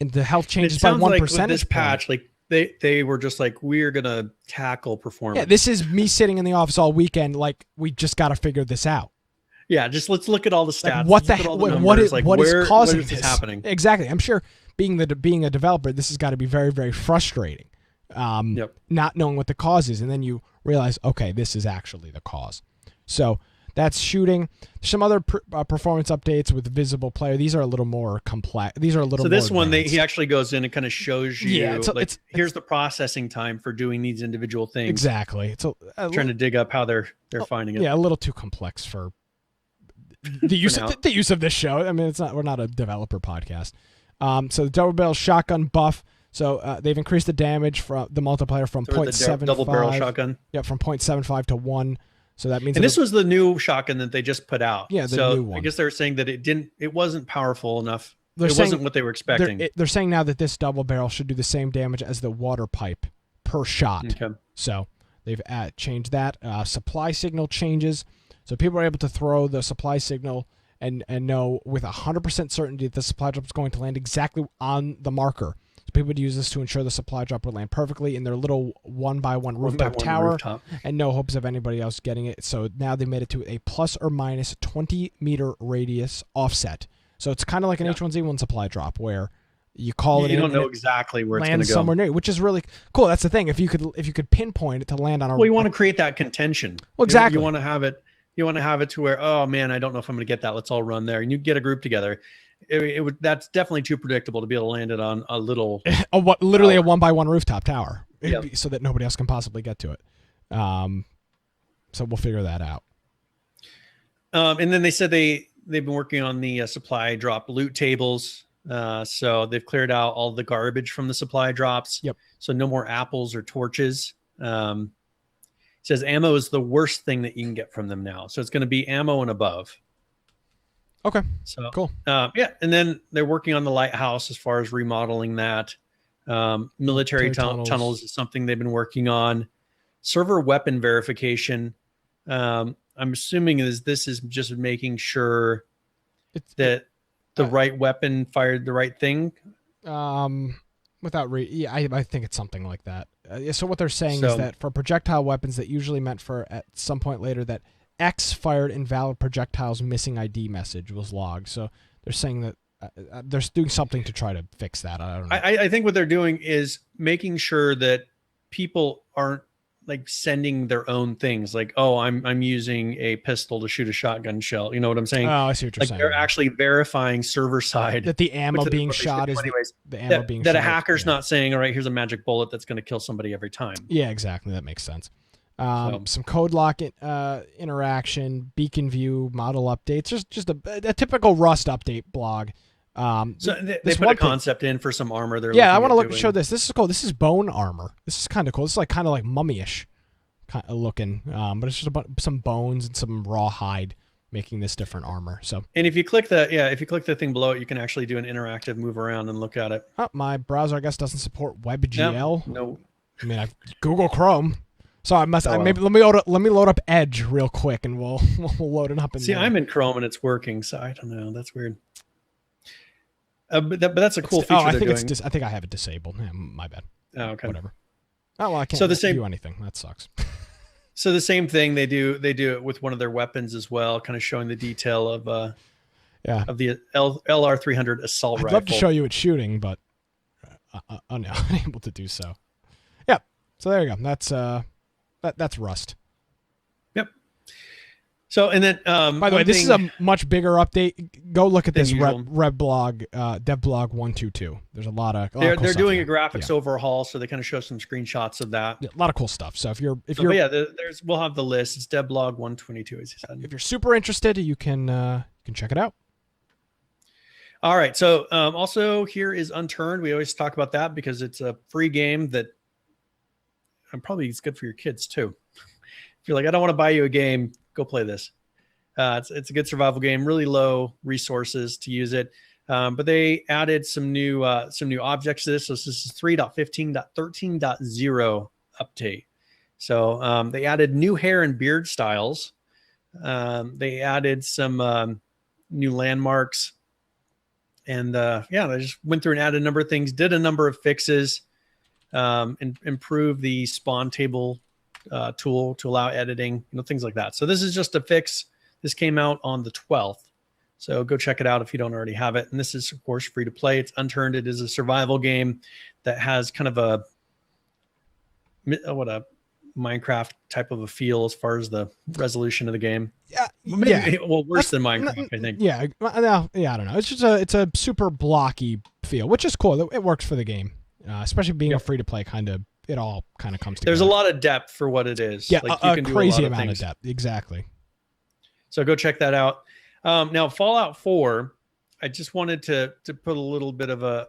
Speaker 1: and the health changes by 1%,
Speaker 2: like with this patch, like they were just like, we're gonna tackle performance.
Speaker 1: Yeah, this is me sitting in the office all weekend, like we just got to figure this out.
Speaker 2: Yeah, just let's look at all the stats.
Speaker 1: Like what is causing this happening? Exactly. I'm sure being a developer, this has got to be very, very frustrating. Not knowing what the cause is, and then you realize, okay, this is actually the cause. So that's shooting. Some other performance updates with visible player. These are a little more complex. These are a little. So
Speaker 2: this
Speaker 1: more
Speaker 2: one, he actually goes in and kind of shows you. Here's the processing time for doing these individual things.
Speaker 1: Exactly. It's
Speaker 2: trying to dig up how they're finding it.
Speaker 1: Yeah, a little too complex for the use of this show. I mean, we're not a developer podcast. So the double barrel shotgun buff. So they've increased the damage from the multiplier from
Speaker 2: So
Speaker 1: 0.75.
Speaker 2: double barrel shotgun.
Speaker 1: Yeah, from 0.75 to 1. So that means.
Speaker 2: And this was the new shotgun that they just put out.
Speaker 1: Yeah, the new one.
Speaker 2: I guess they're saying that it wasn't powerful enough. Wasn't what they were expecting.
Speaker 1: They're saying now that this double barrel should do the same damage as the water pipe per shot.
Speaker 2: Okay.
Speaker 1: So they've changed that. Supply signal changes. So people are able to throw the supply signal and know with 100% certainty that the supply drop is going to land exactly on the marker. So people would use this to ensure the supply drop would land perfectly in their little 1x1 rooftop tower, and no hopes of anybody else getting it. So now they made it to a plus or minus 20 meter radius offset. So it's kind of like an H1Z1 supply drop where you call it.
Speaker 2: You don't know exactly where it's going to go.
Speaker 1: Somewhere near, which is really cool. That's the thing. If you could pinpoint it to land on a.
Speaker 2: Well, you want to create that contention.
Speaker 1: Well, exactly.
Speaker 2: You want to have it. You want to have it to where, oh man, I don't know if I'm going to get that. Let's all run there, and you get a group together. That's definitely too predictable to be able to land it on a little.
Speaker 1: Literally a 1x1 rooftop tower,
Speaker 2: yep.
Speaker 1: So that nobody else can possibly get to it. So we'll figure that out.
Speaker 2: And then they said they've been working on the supply drop loot tables. So they've cleared out all the garbage from the supply drops.
Speaker 1: Yep.
Speaker 2: So no more apples or torches. It says ammo is the worst thing that you can get from them now. So it's going to be ammo and above.
Speaker 1: Okay.
Speaker 2: So
Speaker 1: cool.
Speaker 2: Yeah. And then they're working on the lighthouse as far as remodeling that. Military tunnels is something they've been working on. Server weapon verification. I'm assuming this is just making sure that the right weapon fired the right thing.
Speaker 1: I think it's something like that. So what they're saying is that for projectile weapons that usually meant for at some point later that X fired invalid projectiles missing ID message was logged. So they're saying that they're doing something to try to fix that. I don't know.
Speaker 2: I think what they're doing is making sure that people aren't like sending their own things like, oh, I'm using a pistol to shoot a shotgun shell. You know what I'm saying?
Speaker 1: Oh, I see what you're saying.
Speaker 2: They're actually verifying server side
Speaker 1: that the ammo being shot is the ammo being shot.
Speaker 2: That a hacker's not saying, all right, here's a magic bullet that's going to kill somebody every time.
Speaker 1: Yeah, exactly. That makes sense. Some code lock interaction, beacon view, model updates. Just a typical Rust update blog.
Speaker 2: So they put a concept in for some armor.
Speaker 1: I want to show this. This is cool. This is bone armor. This is kind of cool. This is kind of like mummy-ish kind of looking, but it's just some bones and some raw hide making this different armor. So,
Speaker 2: and if you click the thing below it, you can actually do an interactive move around and look at it.
Speaker 1: Oh, my browser, I guess, doesn't support WebGL.
Speaker 2: No.
Speaker 1: I mean, Google Chrome. So maybe let me load up Edge real quick, and we'll load it up.
Speaker 2: See, I'm in Chrome and it's working, so I don't know. That's weird. But that's a cool feature.
Speaker 1: I think I have it disabled. Yeah, my bad.
Speaker 2: Oh, okay.
Speaker 1: Whatever. Oh, well, I can't do anything. That sucks.
Speaker 2: So the same thing they do it with one of their weapons as well, kind of showing the detail of the LR300 assault rifle.
Speaker 1: I'd love to show you it shooting, but unable to do so. Yeah. So there you go. That's Rust.
Speaker 2: Yep. So, and then,
Speaker 1: by the way, this is a much bigger update. Go look at this devblog 122. There's a lot of
Speaker 2: they're doing a graphics overhaul, so they kind of show some screenshots of that.
Speaker 1: Yeah, a lot of cool stuff. So
Speaker 2: we'll have the list. It's devblog 122, as you said.
Speaker 1: If you're super interested, you can check it out.
Speaker 2: All right. So, also here is Unturned. We always talk about that because it's a free game that probably it's good for your kids too. If you're like, I don't want to buy you a game, go play this. It's a good survival game, really low resources to use it. But they added some new objects to this. So this is 3.15.13.0 update. So they added new hair and beard styles. They added some new landmarks. And they just went through and added a number of things, did a number of fixes, and improved the spawn table tool to allow editing, things like that. So this is just a fix. This came out on the 12th. So go check it out if you don't already have it. And this is, of course, free to play. It's Unturned. It is a survival game that has kind of a Minecraft type of a feel as far as the resolution of the game. Well, worse than Minecraft, I think.
Speaker 1: I don't know. It's a super blocky feel, which is cool. It works for the game, especially being a free to play kind of. It all kind of comes together.
Speaker 2: There's a lot of depth for what it is.
Speaker 1: Yeah, you can do crazy amount of depth. Exactly.
Speaker 2: So go check that out. Now, Fallout 4, I just wanted to put a little bit of a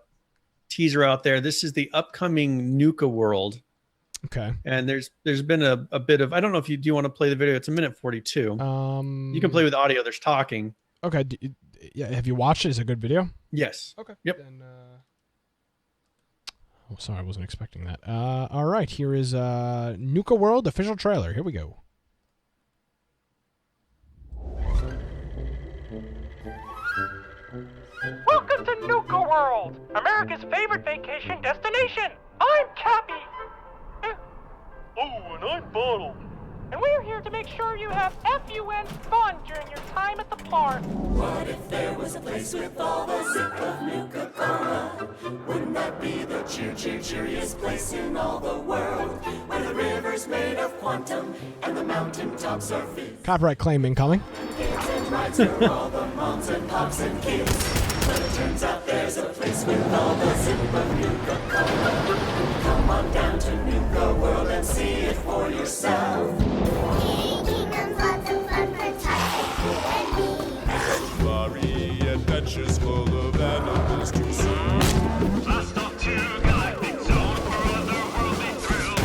Speaker 2: teaser out there. This is the upcoming Nuka World.
Speaker 1: Okay.
Speaker 2: And there's been a bit of, I don't know if do you want to play the video? It's a minute 42. You can play with audio. There's talking.
Speaker 1: Okay. Yeah. Have you watched it? Is it a good video?
Speaker 2: Yes.
Speaker 1: Okay.
Speaker 2: Yep.
Speaker 1: Then, oh, sorry, I wasn't expecting that. All right, here is Nuka World official trailer. Here we go.
Speaker 3: Welcome to Nuka World, America's favorite vacation destination. I'm Cappy. Oh, and I'm Bottle. And we're here to make sure you have FUN fun during your time at the park.
Speaker 4: What if there was a place with all the zip of Nuka-Cola? Wouldn't that be the cheeriest place in all the world? Where the river's made of quantum and the mountaintops are filled.
Speaker 1: Copyright claim incoming.
Speaker 4: Games and rides for all the moms and pops and kids. But it turns out there's a place with all the zip of Nuka-Cola. Come on down to Nuka World and see it for yourself.
Speaker 5: Kingdoms, lots of fun for Ty and me.
Speaker 6: Flowery adventures full of animals to see.
Speaker 3: Blast off to Galactic Zone for otherworldly thrills.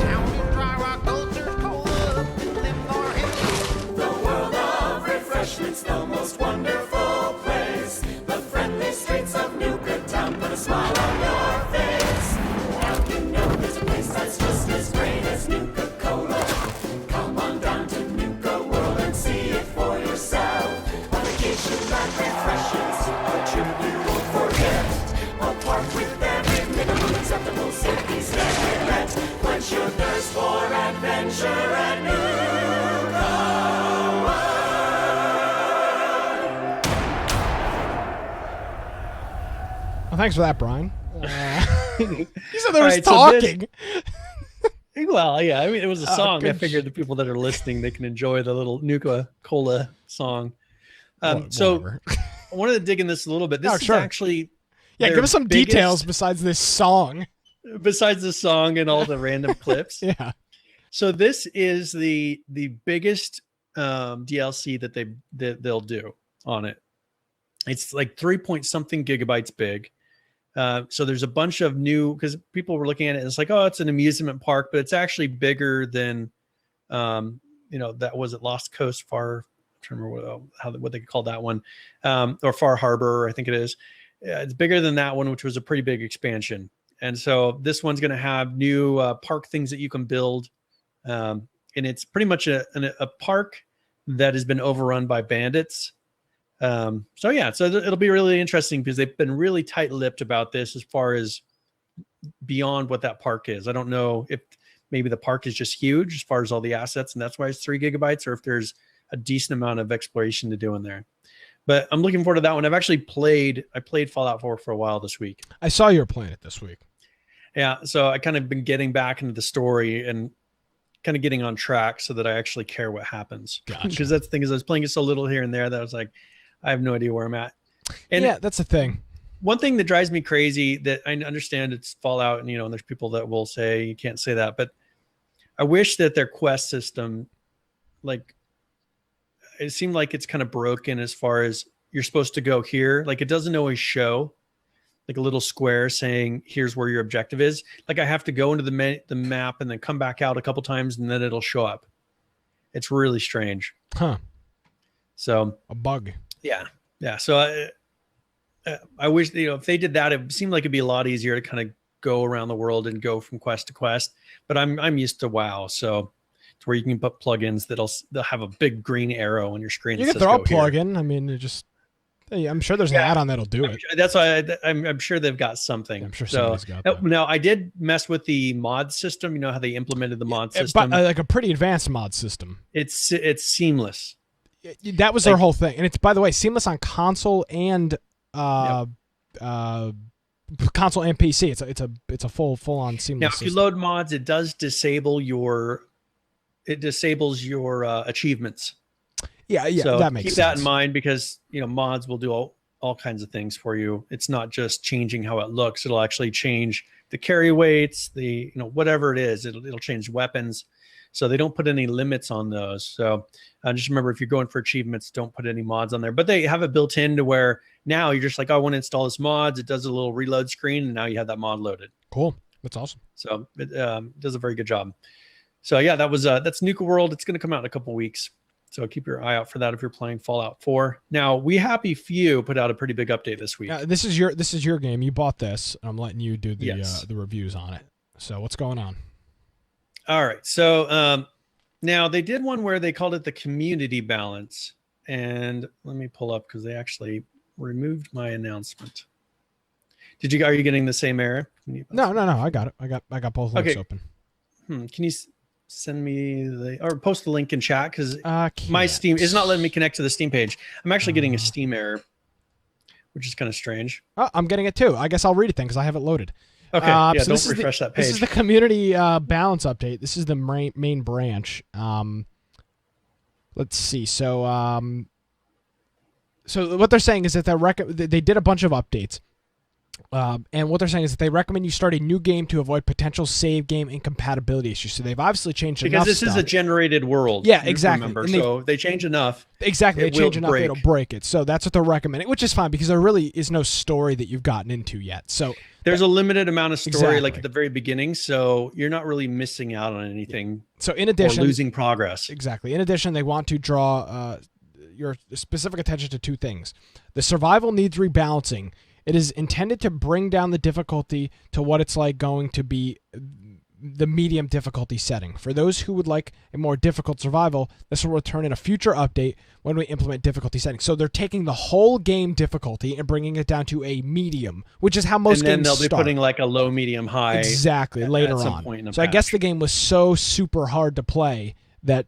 Speaker 3: Down in Dry Rock, culture's cola, live our hills.
Speaker 4: The world of refreshments, the most wonderful place. The friendly streets of Nuka Town put a smile on your face. Now you know there's a place that's just as great as Nuka-Cola. Come on down to Nuka World and see it for yourself. A vacation that refreshes, a trip you won't forget. A park with every minimum acceptable safety standard. Quench your thirst for adventure at Nuka World.
Speaker 1: Well, thanks for that, Brian. You said there
Speaker 2: All
Speaker 1: was
Speaker 2: right, so
Speaker 1: talking.
Speaker 2: Well, yeah, I mean, it was a song. I
Speaker 1: good
Speaker 2: figured the people that are listening, they can enjoy the little Nuka Cola song.
Speaker 1: Whatever.
Speaker 2: I wanted to dig in this a little bit. This
Speaker 1: Oh,
Speaker 2: is
Speaker 1: sure.
Speaker 2: actually
Speaker 1: Yeah,
Speaker 2: their
Speaker 1: give us some
Speaker 2: biggest-
Speaker 1: details besides this song.
Speaker 2: besides the song and all the random clips.
Speaker 1: Yeah.
Speaker 2: So this is the biggest DLC that they'll do on it. It's like 3-point-something gigabytes big. So there's a bunch of new, because people were looking at it and it's like, oh, it's an amusement park, but it's actually bigger than, that was at Lost Coast Far. I'm trying to remember what they called that one, or Far Harbor, I think it is. It's bigger than that one, which was a pretty big expansion. And so this one's going to have new park things that you can build, and it's pretty much a park that has been overrun by bandits. So it'll be really interesting because they've been really tight-lipped about this as far as beyond what that park is. I don't know if maybe the park is just huge as far as all the assets, and that's why it's 3 gigabytes, or if there's a decent amount of exploration to do in there. But I'm looking forward to that one. I've actually played Fallout 4 for a while this week.
Speaker 1: I saw you were playing it this week.
Speaker 2: Yeah, so I kind of been getting back into the story and kind of getting on track so that I actually care what happens.
Speaker 1: Gotcha.
Speaker 2: Because that's the thing, is I was playing it so little here and there that I was like, I have no idea where I'm at. And
Speaker 1: yeah, that's the thing.
Speaker 2: one thing that drives me crazy, that I understand it's Fallout, and and there's people that will say you can't say that, but I wish that their quest system, like, it seemed like it's kind of broken as far as you're supposed to go here. Like, it doesn't always show like a little square saying here's where your objective is. Like, I have to go into the map and then come back out a couple times and then it'll show up. It's really strange.
Speaker 1: Huh.
Speaker 2: So
Speaker 1: A bug.
Speaker 2: yeah. So I wish, if they did that, it seemed like it'd be a lot easier to kind of go around the world and go from quest to quest. But I'm used to WoW, so it's where you can put plugins they'll have a big green arrow on your screen.
Speaker 1: You
Speaker 2: that
Speaker 1: can
Speaker 2: says
Speaker 1: throw a
Speaker 2: go here.
Speaker 1: plug-in. I mean, I'm sure there's an add-on that'll do it.
Speaker 2: That's why I'm sure they've got something.
Speaker 1: I'm sure
Speaker 2: so,
Speaker 1: somebody's got that.
Speaker 2: Now, I did mess with the mod system. You know how they implemented the mod system?
Speaker 1: But like a pretty advanced mod system.
Speaker 2: It's seamless.
Speaker 1: That was their whole thing, and it's, by the way, seamless on console and console and PC. It's a full on seamless.
Speaker 2: Now, if
Speaker 1: system.
Speaker 2: you load mods, it does disable your achievements.
Speaker 1: Yeah,
Speaker 2: So
Speaker 1: that makes
Speaker 2: keep
Speaker 1: sense.
Speaker 2: that in mind, because mods will do all kinds of things for you. It's not just changing how it looks; it'll actually change the carry weights, the whatever it is. It'll change weapons. So they don't put any limits on those. So just remember, if you're going for achievements, don't put any mods on there. But they have it built in to where now you're just like, oh, I want to install this mods. It does a little reload screen, and now you have that mod loaded.
Speaker 1: Cool. That's awesome.
Speaker 2: So it does a very good job. So yeah, that's Nuka World. It's going to come out in a couple weeks. So keep your eye out for that if you're playing Fallout 4. Now, We Happy Few put out a pretty big update this week.
Speaker 1: This is your game. You bought this. I'm letting you do the
Speaker 2: Yes.
Speaker 1: the reviews on it. So what's going on?
Speaker 2: All right. So now they did one where they called it the community balance. And let me pull up because they actually removed my announcement. Are you getting the same error?
Speaker 1: No. I got it. I got both links
Speaker 2: Okay.
Speaker 1: open.
Speaker 2: Can you send me or post the link in chat? Because my
Speaker 1: Can't.
Speaker 2: Steam is not letting me connect to the Steam page. I'm actually getting a Steam error, which is kind of strange.
Speaker 1: Oh, I'm getting it too. I guess I'll read it then because I have it loaded.
Speaker 2: Okay.
Speaker 1: So
Speaker 2: Don't refresh that page.
Speaker 1: This is the community balance update. This is the main branch. Let's see. So what they're saying is that they did a bunch of updates. And what they're saying is that they recommend you start a new game to avoid potential save game incompatibility issues. So they've obviously changed enough
Speaker 2: because this is a generated world.
Speaker 1: Yeah, exactly.
Speaker 2: Remember,
Speaker 1: And
Speaker 2: so they change enough.
Speaker 1: Exactly. They
Speaker 2: It
Speaker 1: change
Speaker 2: will
Speaker 1: enough,
Speaker 2: break.
Speaker 1: it'll break it. So that's what they're recommending, which is fine because there really is no story that you've gotten into yet. So
Speaker 2: There's a limited amount of story, like
Speaker 1: Exactly.
Speaker 2: at the very beginning, so you're not really missing out on anything
Speaker 1: so in
Speaker 2: or
Speaker 1: addition,
Speaker 2: losing progress.
Speaker 1: exactly. In addition, they want to draw your specific attention to two things. The survival needs rebalancing. It is intended to bring down the difficulty to what it's like going to be the medium difficulty setting. For those who would like a more difficult survival, this will return in a future update when we implement difficulty settings. So they're taking the whole game difficulty and bringing it down to a medium, which is how most
Speaker 2: And then
Speaker 1: games
Speaker 2: they'll be
Speaker 1: start.
Speaker 2: putting like a low, medium, high.
Speaker 1: Exactly,
Speaker 2: at
Speaker 1: later
Speaker 2: some
Speaker 1: on.
Speaker 2: point in a
Speaker 1: So I guess
Speaker 2: patch.
Speaker 1: the game was so super hard to play that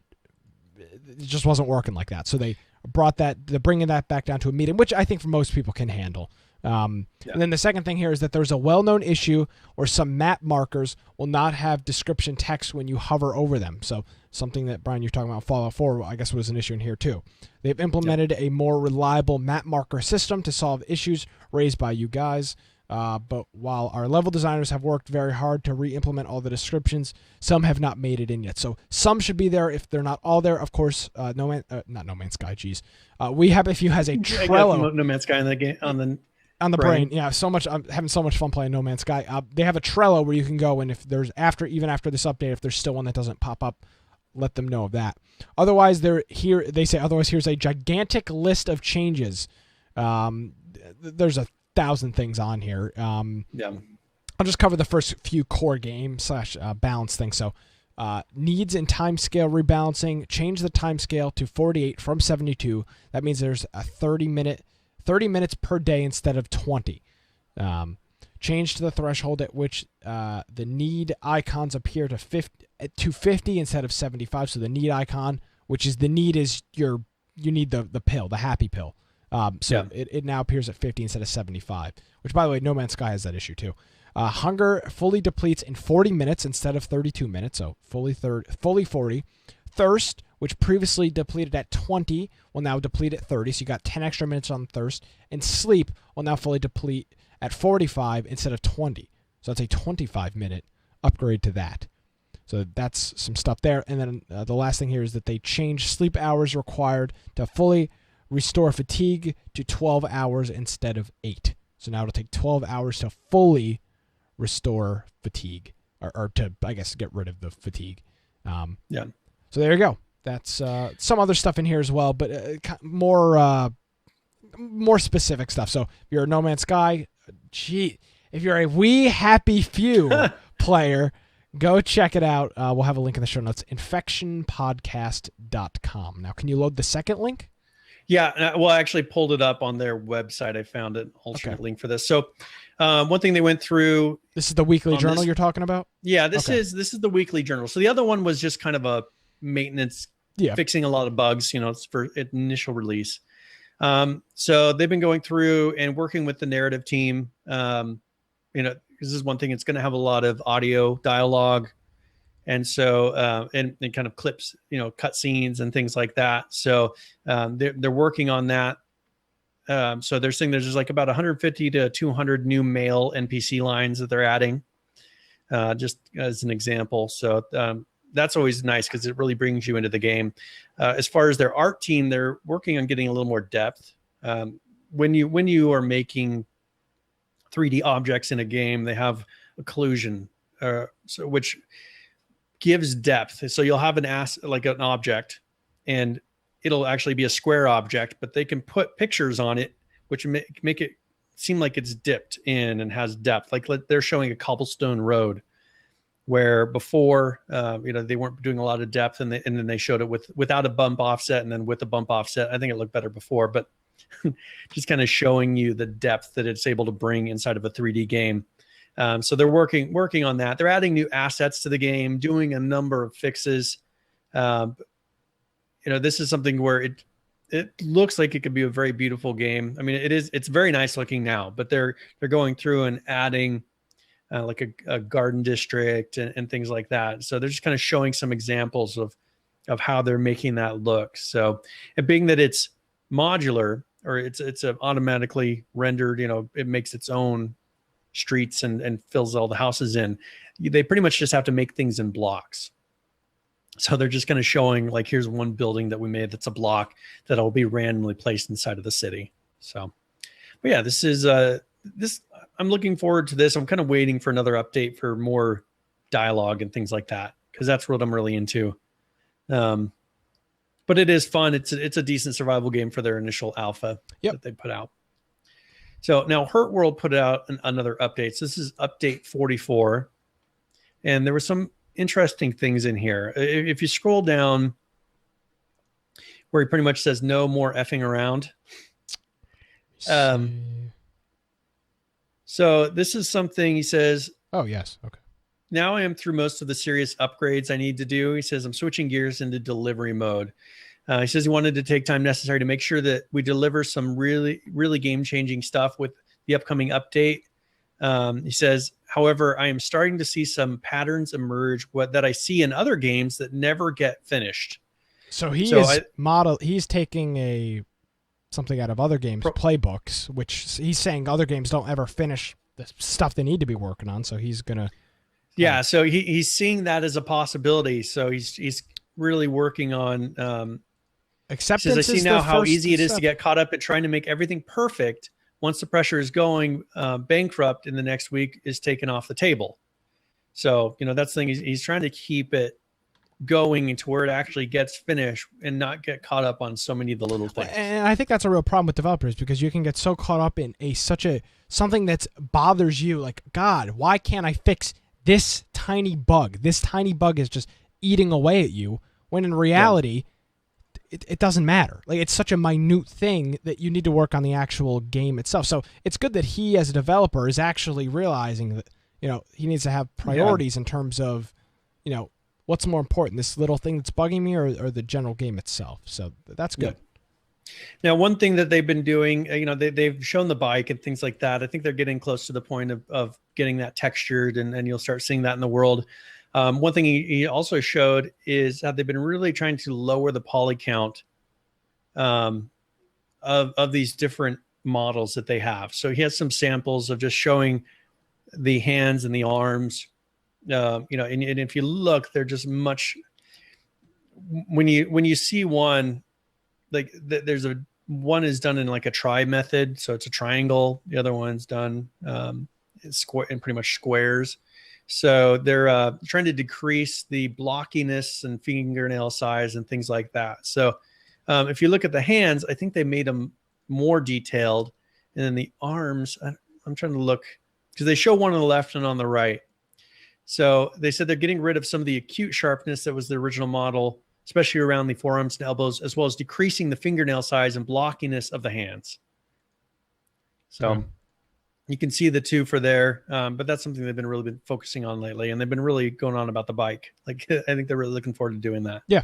Speaker 1: it just wasn't working like that. So they're bringing that back down to a medium, which I think for most people can handle. And then the second thing here is that there's a well-known issue where some map markers will not have description text when you hover over them. So something that, Brian, you're talking about Fallout 4, I guess was an issue in here too. They've implemented a more reliable map marker system to solve issues raised by you guys. But while our level designers have worked very hard to re-implement all the descriptions, some have not made it in yet. So some should be there. If they're not all there, of course, not No Man's Sky, geez. We have a few has a Trello.
Speaker 2: No Man's Sky in the game
Speaker 1: On the brain, yeah. So much. I'm having so much fun playing No Man's Sky. They have a Trello where you can go, and if there's even after this update, if there's still one that doesn't pop up, let them know of that. Otherwise, otherwise here's a gigantic list of changes. There's 1,000 things on here. I'll just cover the first few core game / balance things. So, needs and timescale rebalancing. Change the timescale to 48 from 72. That means there's a 30 minutes per day instead of 20. Change to the threshold at which the need icons appear to 50 instead of 75. So the need icon, which is the need is you need the pill, the happy pill. It now appears at 50 instead of 75, which, by the way, No Man's Sky has that issue too. Hunger fully depletes in 40 minutes instead of 32 minutes, so fully 40. Thirst, which previously depleted at 20, will now deplete at 30, so you got 10 extra minutes on thirst. And sleep will now fully deplete at 45 instead of 20. So that's a 25-minute upgrade to that. So that's some stuff there. And then the last thing here is that they changed sleep hours required to fully restore fatigue to 12 hours instead of 8. So now it'll take 12 hours to fully restore fatigue, or to, I guess, get rid of the fatigue. So there you go. That's some other stuff in here as well, but more specific stuff. So if you're a No Man's Sky, if you're a We Happy Few player, go check it out. We'll have a link in the show notes, infectionpodcast.com. Now, can you load the second link?
Speaker 2: Yeah, well, I actually pulled it up on their website. I found an alternate link for this. So one thing they went through.
Speaker 1: This is the weekly journal you're talking about?
Speaker 2: Yeah, this is the weekly journal. So the other one was just kind of a maintenance, fixing a lot of bugs, it's for initial release. So they've been going through and working with the narrative team. This is one thing, it's going to have a lot of audio dialogue. And so, and kind of clips, cut scenes and things like that. So they're working on that. So they're saying there's just like about 150 to 200 new male NPC lines that they're adding, just as an example. So that's always nice because it really brings you into the game. As far as their art team, they're working on getting a little more depth. When you are making 3D objects in a game, they have occlusion, which gives depth. So you'll have like an object, and it'll actually be a square object, but they can put pictures on it, which make it seem like it's dipped in and has depth. Like they're showing a cobblestone road, where before, they weren't doing a lot of depth, and then they showed it without a bump offset, and then with a bump offset. I think it looked better before, but just kind of showing you the depth that it's able to bring inside of a 3D game. So they're working on that. They're adding new assets to the game, doing a number of fixes. This is something where it looks like it could be a very beautiful game. I mean, it's very nice looking now, but they're going through and adding like a garden district and things like that. So they're just kind of showing some examples of how they're making that look. So, and being that it's modular, or it's automatically rendered, it makes its own streets and fills all the houses in. They pretty much just have to make things in blocks. So they're just kind of showing, like, here's one building that we made that's a block that'll be randomly placed inside of the city. So, but yeah, this is I'm looking forward to this. I'm kind of waiting for another update for more dialogue and things like that, because that's what I'm really into. But it is fun. It's a decent survival game for their initial alpha that they put out. So now Hurt World put out another update. So this is update 44. And there were some interesting things in here. If you scroll down where he pretty much says no more effing around. So this is something he says.
Speaker 1: Oh, yes. Okay.
Speaker 2: Now I am through most of the serious upgrades I need to do. He says I'm switching gears into delivery mode. He says he wanted to take time necessary to make sure that we deliver some really, really game-changing stuff with the upcoming update. He says, however, I am starting to see some patterns emerge that I see in other games that never get finished.
Speaker 1: So he's taking something out of other games' playbooks, which he's saying other games don't ever finish the stuff they need to be working on. So he's gonna.
Speaker 2: Yeah, so he's seeing that as a possibility. So he's really working on acceptance. I see now how easy it is to get caught up at trying to make everything perfect. Once the pressure is going bankrupt in the next week is taken off the table. So, that's the thing. He's trying to keep it going to where it actually gets finished and not get caught up on so many of the little things.
Speaker 1: And I think that's a real problem with developers, because you can get so caught up in something that bothers you. Like, God, why can't I fix this tiny bug? This tiny bug is just eating away at you, when in reality, it doesn't matter. Like, it's such a minute thing that you need to work on the actual game itself. So it's good that he, as a developer, is actually realizing that, he needs to have priorities in terms of, what's more important, this little thing that's bugging me or the general game itself. So that's good.
Speaker 2: Yeah. Now, one thing that they've been doing, they've shown the bike and things like that. I think they're getting close to the point of getting that textured, and you'll start seeing that in the world. One thing he also showed is how they've been really trying to lower the poly count of these different models that they have. So he has some samples of just showing the hands and the arms. And if you look, they're just much. When you see one, like there's one is done in like a tri method, so it's a triangle. The other one's done square and pretty much squares. So they're trying to decrease the blockiness and fingernail size and things like that. So if you look at the hands, I think they made them more detailed. And then the arms, I'm trying to look, because they show one on the left and on the right. So they said they're getting rid of some of the acute sharpness that was the original model, especially around the forearms and elbows, as well as decreasing the fingernail size and blockiness of the hands. So you can see the two for there, but that's something they've really been focusing on lately, and they've been really going on about the bike. Like, I think they're really looking forward to doing that.
Speaker 1: Yeah.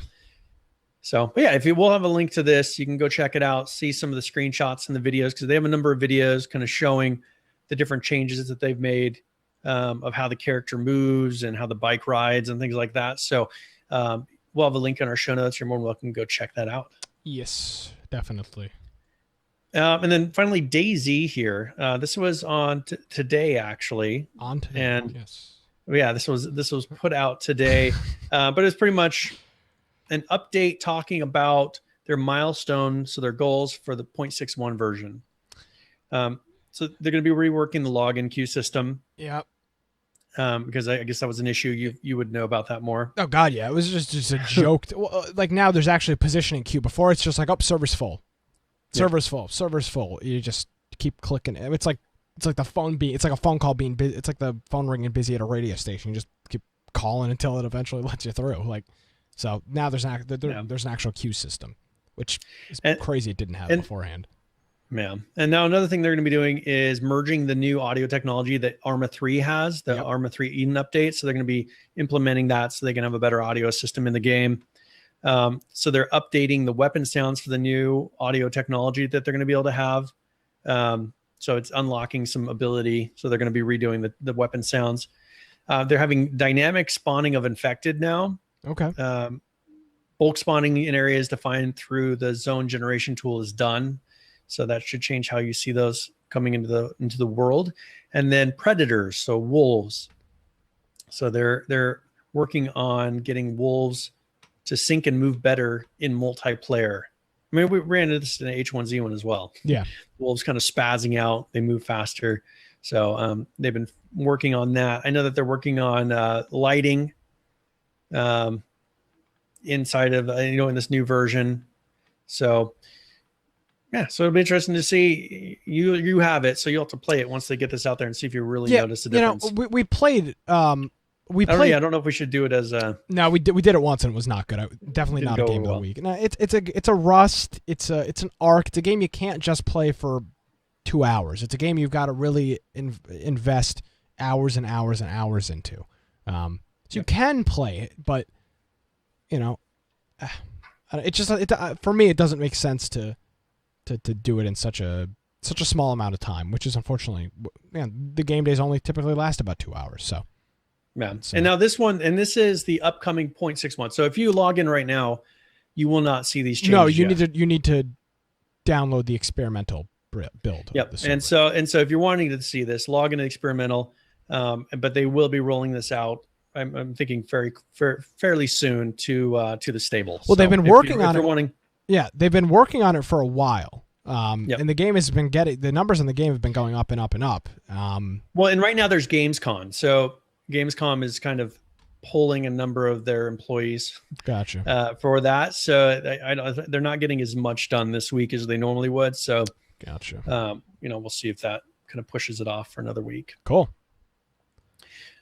Speaker 2: So, but yeah, we'll have a link to this, you can go check it out, see some of the screenshots and the videos, because they have a number of videos kind of showing the different changes that they've made of how the character moves and how the bike rides and things like that. So we'll have a link in our show notes. You're more than welcome to go check that out.
Speaker 1: Yes, definitely.
Speaker 2: And then finally, DayZ here. This was on today, actually.
Speaker 1: On today,
Speaker 2: and
Speaker 1: yes.
Speaker 2: Yeah, this was put out today, but it's pretty much an update talking about their milestones, so their goals for the 0.61 version. So they're going to be reworking the login queue system.
Speaker 1: Yep.
Speaker 2: Because I guess that was an issue. You would know about that more.
Speaker 1: Oh God, yeah. It was just a joke. Like now, there's actually a positioning queue. Before, it's just like, oh, server's full, server's full. You just keep clicking. It's like the phone being. It's like a phone call being busy. It's like the phone ringing busy at a radio station. You just keep calling until it eventually lets you through. Like, so now there's an actual queue system, which is crazy. It didn't have beforehand.
Speaker 2: Yeah. And now another thing they're going to be doing is merging the new audio technology that Arma 3 has, the Arma 3 Eden update. So they're going to be implementing that so they can have a better audio system in the game. So they're updating the weapon sounds for the new audio technology that they're going to be able to have. So it's unlocking some ability. So they're going to be redoing the weapon sounds. They're having dynamic spawning of infected now.
Speaker 1: Okay.
Speaker 2: Bulk spawning in areas defined through the zone generation tool is done. So that should change how you see those coming into the world. And then predators, so wolves. So they're working on getting wolves to sync and move better in multiplayer. I mean, we ran into this in H1Z1 as well.
Speaker 1: Yeah.
Speaker 2: Wolves kind of spazzing out, they move faster. So they've been working on that. I know that they're working on lighting inside of in this new version. So yeah, so it'll be interesting to see. You have it, so you'll have to play it once they get this out there and see if you really notice the difference.
Speaker 1: We played. I
Speaker 2: don't know if we should do it as a.
Speaker 1: No, we did it once and it was not good. Definitely not a game of the week. No, it's a Rust. It's an ARK. It's a game you can't just play for 2 hours. It's a game you've got to really invest hours and hours and hours into. So you can play it, but it just for me it doesn't make sense to do it in such a small amount of time, which is unfortunately, the game days only typically last about 2 hours. So,
Speaker 2: and now this is the upcoming 0.61. So if you log in right now, you will not see these changes.
Speaker 1: No, you need to download the experimental build.
Speaker 2: Yep. And so if you're wanting to see this, log into experimental, but they will be rolling this out. I'm thinking fairly soon to the stables.
Speaker 1: Well, they've been working on it. Yeah, they've been working on it for a while. And the game has been the numbers in the game have been going up and up and up.
Speaker 2: Well, and right now there's Gamescom. So Gamescom is kind of pulling a number of their employees.
Speaker 1: Gotcha.
Speaker 2: For that. So they're not getting as much done this week as they normally would. So
Speaker 1: gotcha.
Speaker 2: We'll see if that kind of pushes it off for another week.
Speaker 1: Cool.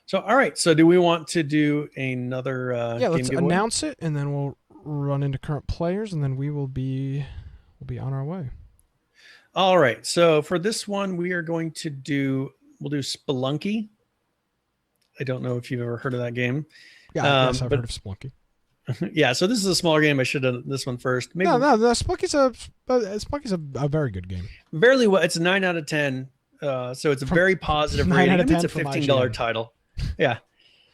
Speaker 1: So,
Speaker 2: all right. So do we want to do another
Speaker 1: let's announce it and then we'll run into current players and then we'll be on our way.
Speaker 2: All right. So for this one, we'll do Spelunky. I don't know if you've ever heard of that game.
Speaker 1: Yeah, I've heard of Spelunky.
Speaker 2: Yeah, so this is a smaller game. I should have done this one first.
Speaker 1: Maybe. No, Spelunky's a very good game.
Speaker 2: Barely well. It's a 9 out of 10. So it's a very positive rating. It's a $15 title. Yeah.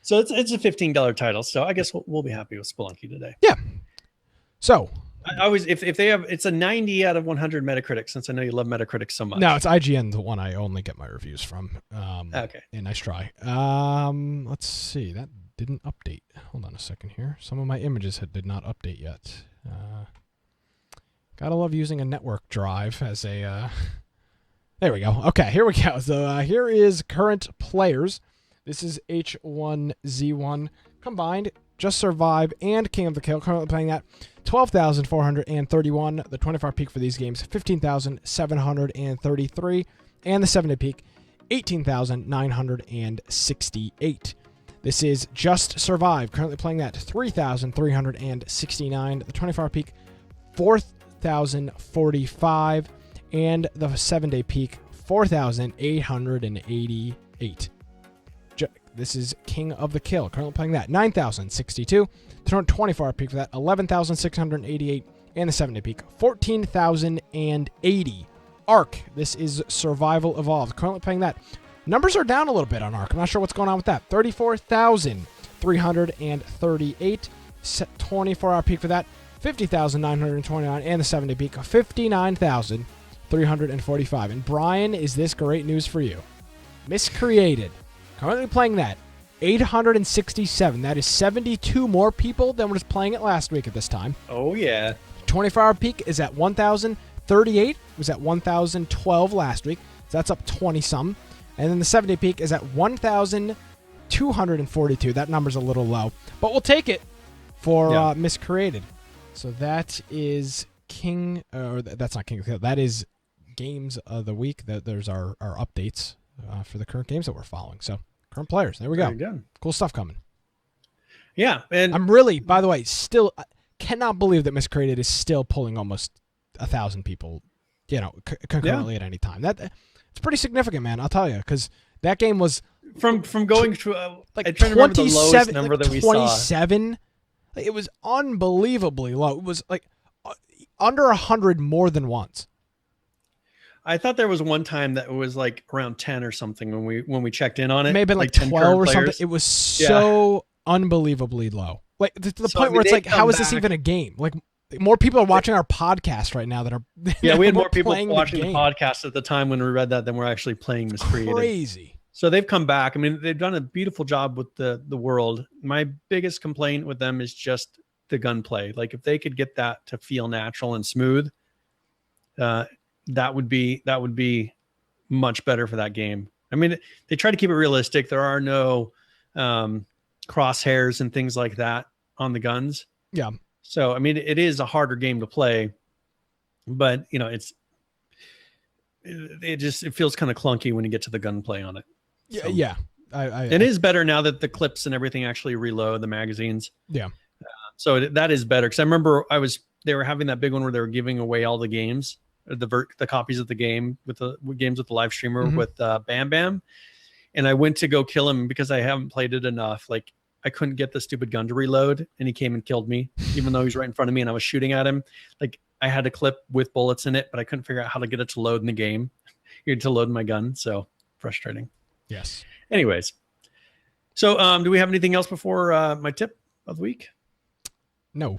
Speaker 2: So it's a $15 title. So I guess we'll be happy with Spelunky today.
Speaker 1: Yeah. So
Speaker 2: I always, if they have, it's a 90 out of 100 Metacritic, since I know you love Metacritic so much.
Speaker 1: No, it's IGN, the one I only get my reviews from.
Speaker 2: Okay.
Speaker 1: And nice try. Let's see. That didn't update. Hold on a second here. Some of my images did not update yet. Gotta love using a network drive as a. There we go. Okay, here we go. So here is current players. This is H1Z1 combined, Just Survive, and King of the Kill. Currently playing at 12,431. The 24-hour peak for these games, 15,733. And the 7-day peak, 18,968. This is Just Survive. Currently playing at 3,369. The 24-hour peak, 4,045. And the 7-day peak, 4,888. This is King of the Kill. Currently playing that, 9,062. The 24-hour peak for that, 11,688. And the 7-day peak, 14,080. ARK. This is Survival Evolved. Currently playing that. Numbers are down a little bit on ARK. I'm not sure what's going on with that. 34,338. 24-hour peak for that, 50,929. And the 7-day peak, 59,345. And Brian, is this great news for you? Miscreated. Currently playing that, 867. That is 72 more people than was playing it last week at this time.
Speaker 2: Oh, yeah.
Speaker 1: 24-hour peak is at 1,038. It was at 1,012 last week. So that's up 20-some. And then the 7-day peak is at 1,242. That number's a little low. But we'll take it for Miscreated. So that is that's not King of the Hill. That is Games of the Week. There's our updates for the current games that we're following. So current players. There we go.
Speaker 2: Very good.
Speaker 1: Cool stuff coming.
Speaker 2: Yeah. And
Speaker 1: I'm really, by the way, still cannot believe that Miscreated is still pulling almost 1,000 people, concurrently at any time. It's pretty significant, man. I'll tell you, because that game was
Speaker 2: from going to
Speaker 1: like
Speaker 2: I'm trying to remember the lowest number that we saw.
Speaker 1: 27. It was unbelievably low. It was like under 100 more than once.
Speaker 2: I thought there was one time that it was like around 10 or something when we checked in on it.
Speaker 1: Maybe like
Speaker 2: 10
Speaker 1: 12 or
Speaker 2: players.
Speaker 1: something. It was so unbelievably low. Like to the point where it's like, how is this even a game? Like more people are watching our podcast right now that are.
Speaker 2: Yeah, we had more people
Speaker 1: playing
Speaker 2: watching the
Speaker 1: game.
Speaker 2: podcast at the time when we read that than we're actually playing Miscreated.
Speaker 1: Crazy.
Speaker 2: So they've come back. I mean, they've done a beautiful job with the world. My biggest complaint with them is just the gunplay. Like if they could get that to feel natural and smooth, that would be much better for that game. I mean, they try to keep it realistic. There are no crosshairs and things like that on the guns.
Speaker 1: Yeah.
Speaker 2: So, I mean, it is a harder game to play, but it feels kind of clunky when you get to the gunplay on it.
Speaker 1: Yeah.
Speaker 2: So,
Speaker 1: yeah.
Speaker 2: it is better now that the clips and everything actually reload the magazines.
Speaker 1: Yeah.
Speaker 2: So that is better. Cause I remember they were having that big one where they were giving away all the games, the copies of the game with the games with the live streamer with Bam Bam. And I went to go kill him because I haven't played it enough. Like I couldn't get the stupid gun to reload and he came and killed me, even though he was right in front of me and I was shooting at him. Like I had a clip with bullets in it, but I couldn't figure out how to get it to load in the game. You had to load my gun. So frustrating.
Speaker 1: Yes.
Speaker 2: Anyways. So do we have anything else before my tip of the week?
Speaker 1: No.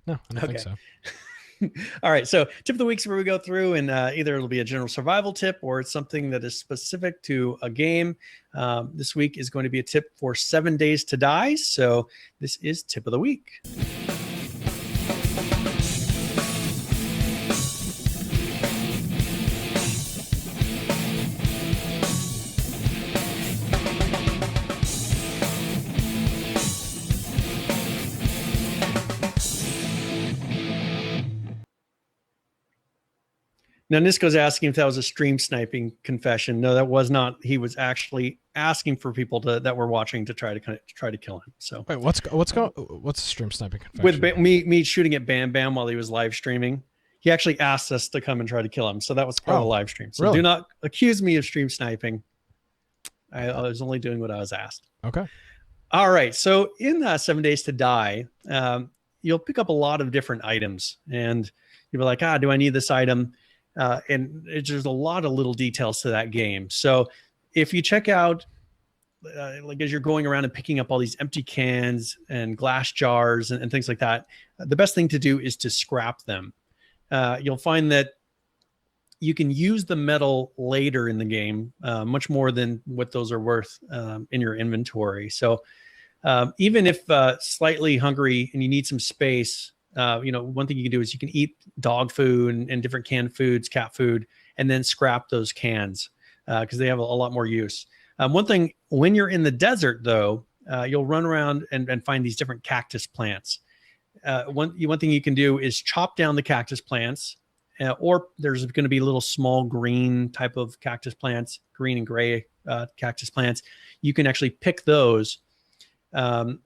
Speaker 1: No, I don't think so.
Speaker 2: All right. So tip of the week is where we go through and either it'll be a general survival tip or it's something that is specific to a game. This week is going to be a tip for 7 Days to Die. So this is tip of the week. Now, Nisco's asking if that was a stream sniping confession. No, that was not. He was actually asking for people that were watching to try to kill him. So
Speaker 1: wait, what's the stream sniping confession?
Speaker 2: With me shooting at Bam Bam while he was live streaming, he actually asked us to come and try to kill him. So that was part of the live stream. So
Speaker 1: really?
Speaker 2: Do not accuse me of stream sniping. I was only doing what I was asked.
Speaker 1: Okay.
Speaker 2: All right. So in 7 Days to Die, you'll pick up a lot of different items, and you'll be like, do I need this item? And there's a lot of little details to that game. So if you check out, like as you're going around and picking up all these empty cans and glass jars and things like that, the best thing to do is to scrap them. You'll find that you can use the metal later in the game, much more than what those are worth in your inventory. So even if slightly hungry and you need some space, one thing you can do is you can eat dog food and different canned foods, cat food, and then scrap those cans because they have a lot more use. One thing, when you're in the desert, though, you'll run around and find these different cactus plants. One thing you can do is chop down the cactus plants, or there's going to be little small green type of cactus plants, green and gray cactus plants. You can actually pick those, and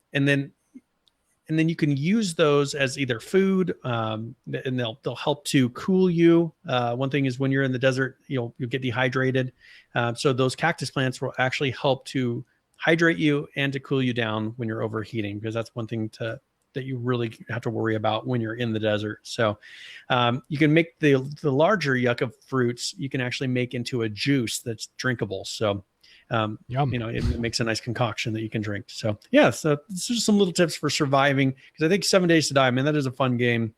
Speaker 2: then you can use those as either food, and they'll help to cool you. One thing is when you're in the desert, you'll get dehydrated. So those cactus plants will actually help to hydrate you and to cool you down when you're overheating, because that's one thing that you really have to worry about when you're in the desert. So you can make the larger yucca fruits, you can actually make into a juice that's drinkable. So it makes a nice concoction that you can drink. So so this is some little tips for surviving, because I think 7 Days to Die, man, that is a fun game.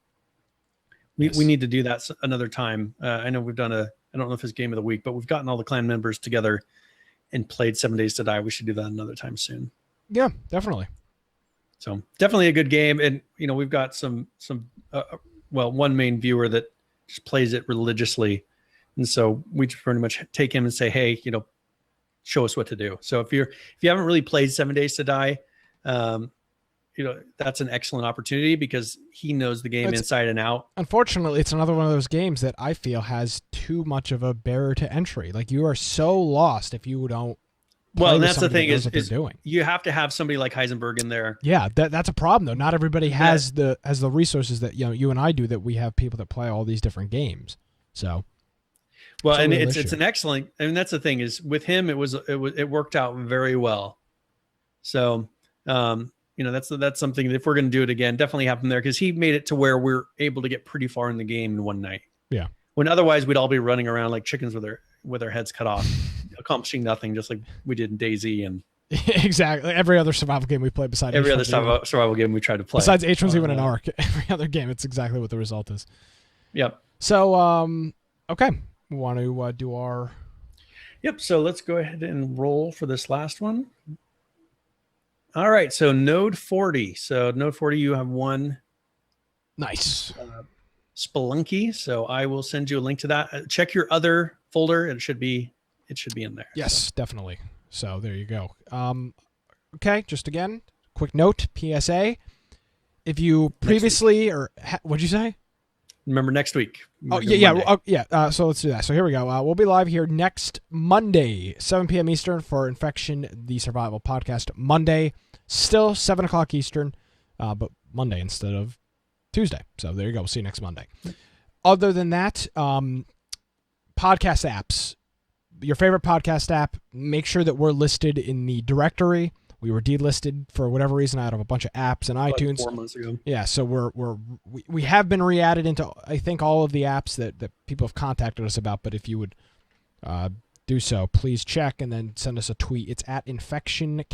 Speaker 2: We need to do that another time. I know we've done I don't know if it's game of the week, but we've gotten all the clan members together and played 7 Days to Die, we should do that another time soon.
Speaker 1: Yeah, definitely.
Speaker 2: So definitely a good game. And, we've got some one main viewer that just plays it religiously. And so we just pretty much take him and say, hey, show us what to do. So if you haven't really played 7 Days to Die, that's an excellent opportunity because he knows the game inside and out.
Speaker 1: Unfortunately, it's another one of those games that I feel has too much of a barrier to entry. Like, you are so lost if you don't.
Speaker 2: Well, and that's the thing
Speaker 1: is
Speaker 2: doing. You have to have somebody like Heisenberg in there.
Speaker 1: Yeah, that's a problem though. Not everybody has the resources that you and I do. That we have people that play all these different games. So,
Speaker 2: well, and it's an excellent. I mean, that's the thing is with him, it worked out very well. So, that's something that if we're going to do it again, definitely have him there because he made it to where we're able to get pretty far in the game in one night.
Speaker 1: Yeah.
Speaker 2: When otherwise we'd all be running around like chickens with their heads cut off, accomplishing nothing, just like we did in DayZ and
Speaker 1: exactly every other survival game we played besides
Speaker 2: every other survival game we tried to play.
Speaker 1: Besides H1Z1 and ARK, every other game, it's exactly what the result is.
Speaker 2: Yep.
Speaker 1: So, okay, we want to do our.
Speaker 2: Yep. So let's go ahead and roll for this last one. All right. So Node 40. So Node 40, you have one.
Speaker 1: Nice.
Speaker 2: Spelunky. So I will send you a link to that. Check your other folder. It should be in there.
Speaker 1: Yes, definitely. So there you go. Okay, just again, quick note, PSA. If you previously what'd you say?
Speaker 2: Remember next week.
Speaker 1: Oh yeah. So let's do that. So here we go. We'll be live here next Monday, 7 p.m. Eastern for Infection, the Survival Podcast. Monday, still 7 o'clock Eastern, but Monday instead of Tuesday. So there you go. We'll see you next Monday. Other than that, podcast apps. Your favorite podcast app, make sure that we're listed in the directory. We were delisted for whatever reason out of a bunch of apps and iTunes.
Speaker 2: 4 months ago.
Speaker 1: Yeah, so we have been re-added into, I think, all of the apps that people have contacted us about. But if you would do so, please check and then send us a tweet. It's at InfectionCast,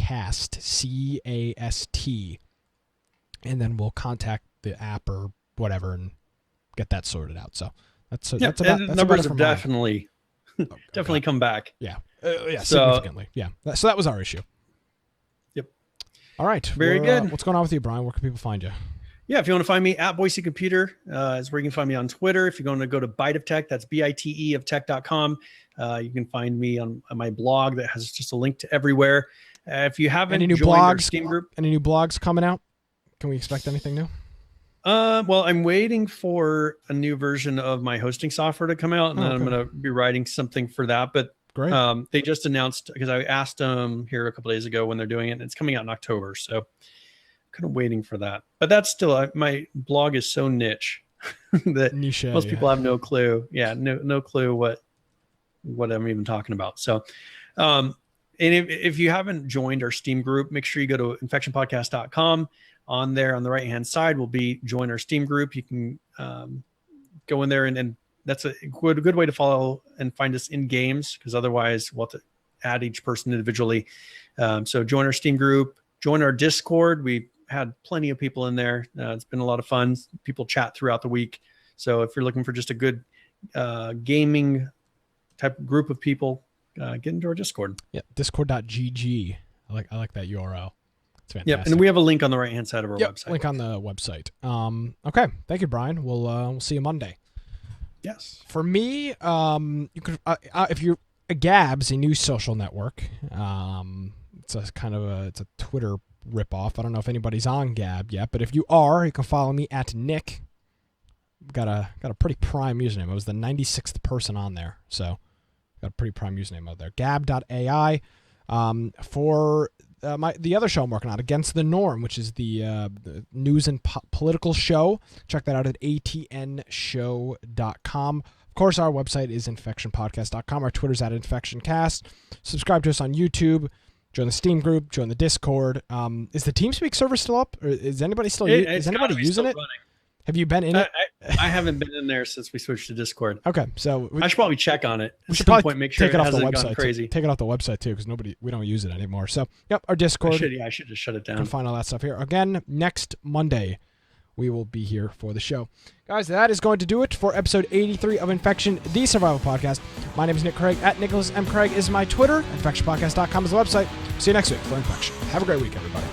Speaker 1: CAST, and then we'll contact the app or whatever and get that sorted out. So that's about
Speaker 2: numbers
Speaker 1: about it
Speaker 2: have
Speaker 1: for
Speaker 2: definitely come back.
Speaker 1: Yeah, significantly. Yeah, so that was our issue.
Speaker 2: Yep.
Speaker 1: All right.
Speaker 2: Very good.
Speaker 1: What's going on with you, Brian? Where can people find you?
Speaker 2: Yeah, if you want to find me at Boise Computer, is where you can find me on Twitter. If you're going to go to Bite of Tech, that's BITE of tech.com. You can find me on my blog that has just a link to everywhere. If you haven't
Speaker 1: any new
Speaker 2: joined our
Speaker 1: blogs,
Speaker 2: Steam group,
Speaker 1: any new blogs coming out? Can we expect anything new?
Speaker 2: Well, I'm waiting for a new version of my hosting software to come out, and then I'm going to be writing something for that. But
Speaker 1: great.
Speaker 2: They just announced, because I asked them here a couple days ago when they're doing it, and it's coming out in October. So kind of waiting for that. But that's still, my blog is so niche that
Speaker 1: Niche,
Speaker 2: most people have no clue. Yeah, no clue what I'm even talking about. So, and if you haven't joined our Steam group, make sure you go to infectionpodcast.com. On there on the right-hand side will be join our Steam group. You can go in there and that's a good way to follow and find us in games, because otherwise we'll have to add each person individually. So join our Steam group, join our Discord. We had plenty of people in there. It's been a lot of fun. People chat throughout the week. So if you're looking for just a good gaming type of group of people, get into our Discord.
Speaker 1: Yeah, discord.gg. I like that URL. It's fantastic.
Speaker 2: Yep, and we have a link on the right-hand side of our website.
Speaker 1: Link on the website. Okay, thank you, Brian. We'll see you Monday.
Speaker 2: Yes.
Speaker 1: For me, you could if you're a Gab's, a new social network. It's a kind of it's a Twitter ripoff. I don't know if anybody's on Gab yet, but if you are, you can follow me at Nick. Got a pretty prime username. I was the 96th person on there, so got a pretty prime username out there. Gab.ai. For the other show I'm working on, Against the Norm, which is the news and political show. Check that out at atnshow.com. Of course, our website is infectionpodcast.com. Our Twitter's at infectioncast. Subscribe to us on YouTube. Join the Steam group. Join the Discord. Is the TeamSpeak server still up? Or is anybody still is anybody using it? Running. Have you been in it?
Speaker 2: I haven't been in there since we switched to Discord.
Speaker 1: Okay, so
Speaker 2: I should probably check on it.
Speaker 1: We should probably
Speaker 2: make sure
Speaker 1: take it off the
Speaker 2: hasn't
Speaker 1: website.
Speaker 2: gone crazy.
Speaker 1: Take it off the website too, because we don't use it anymore. So, yep, our Discord.
Speaker 2: I should just shut it down.
Speaker 1: You can find all that stuff here. Again, next Monday, we will be here for the show. Guys, that is going to do it for episode 83 of Infection, the Survival Podcast. My name is Nick Craig. At Nicholas M. Craig is my Twitter. InfectionPodcast.com is the website. See you next week for Infection. Have a great week, everybody.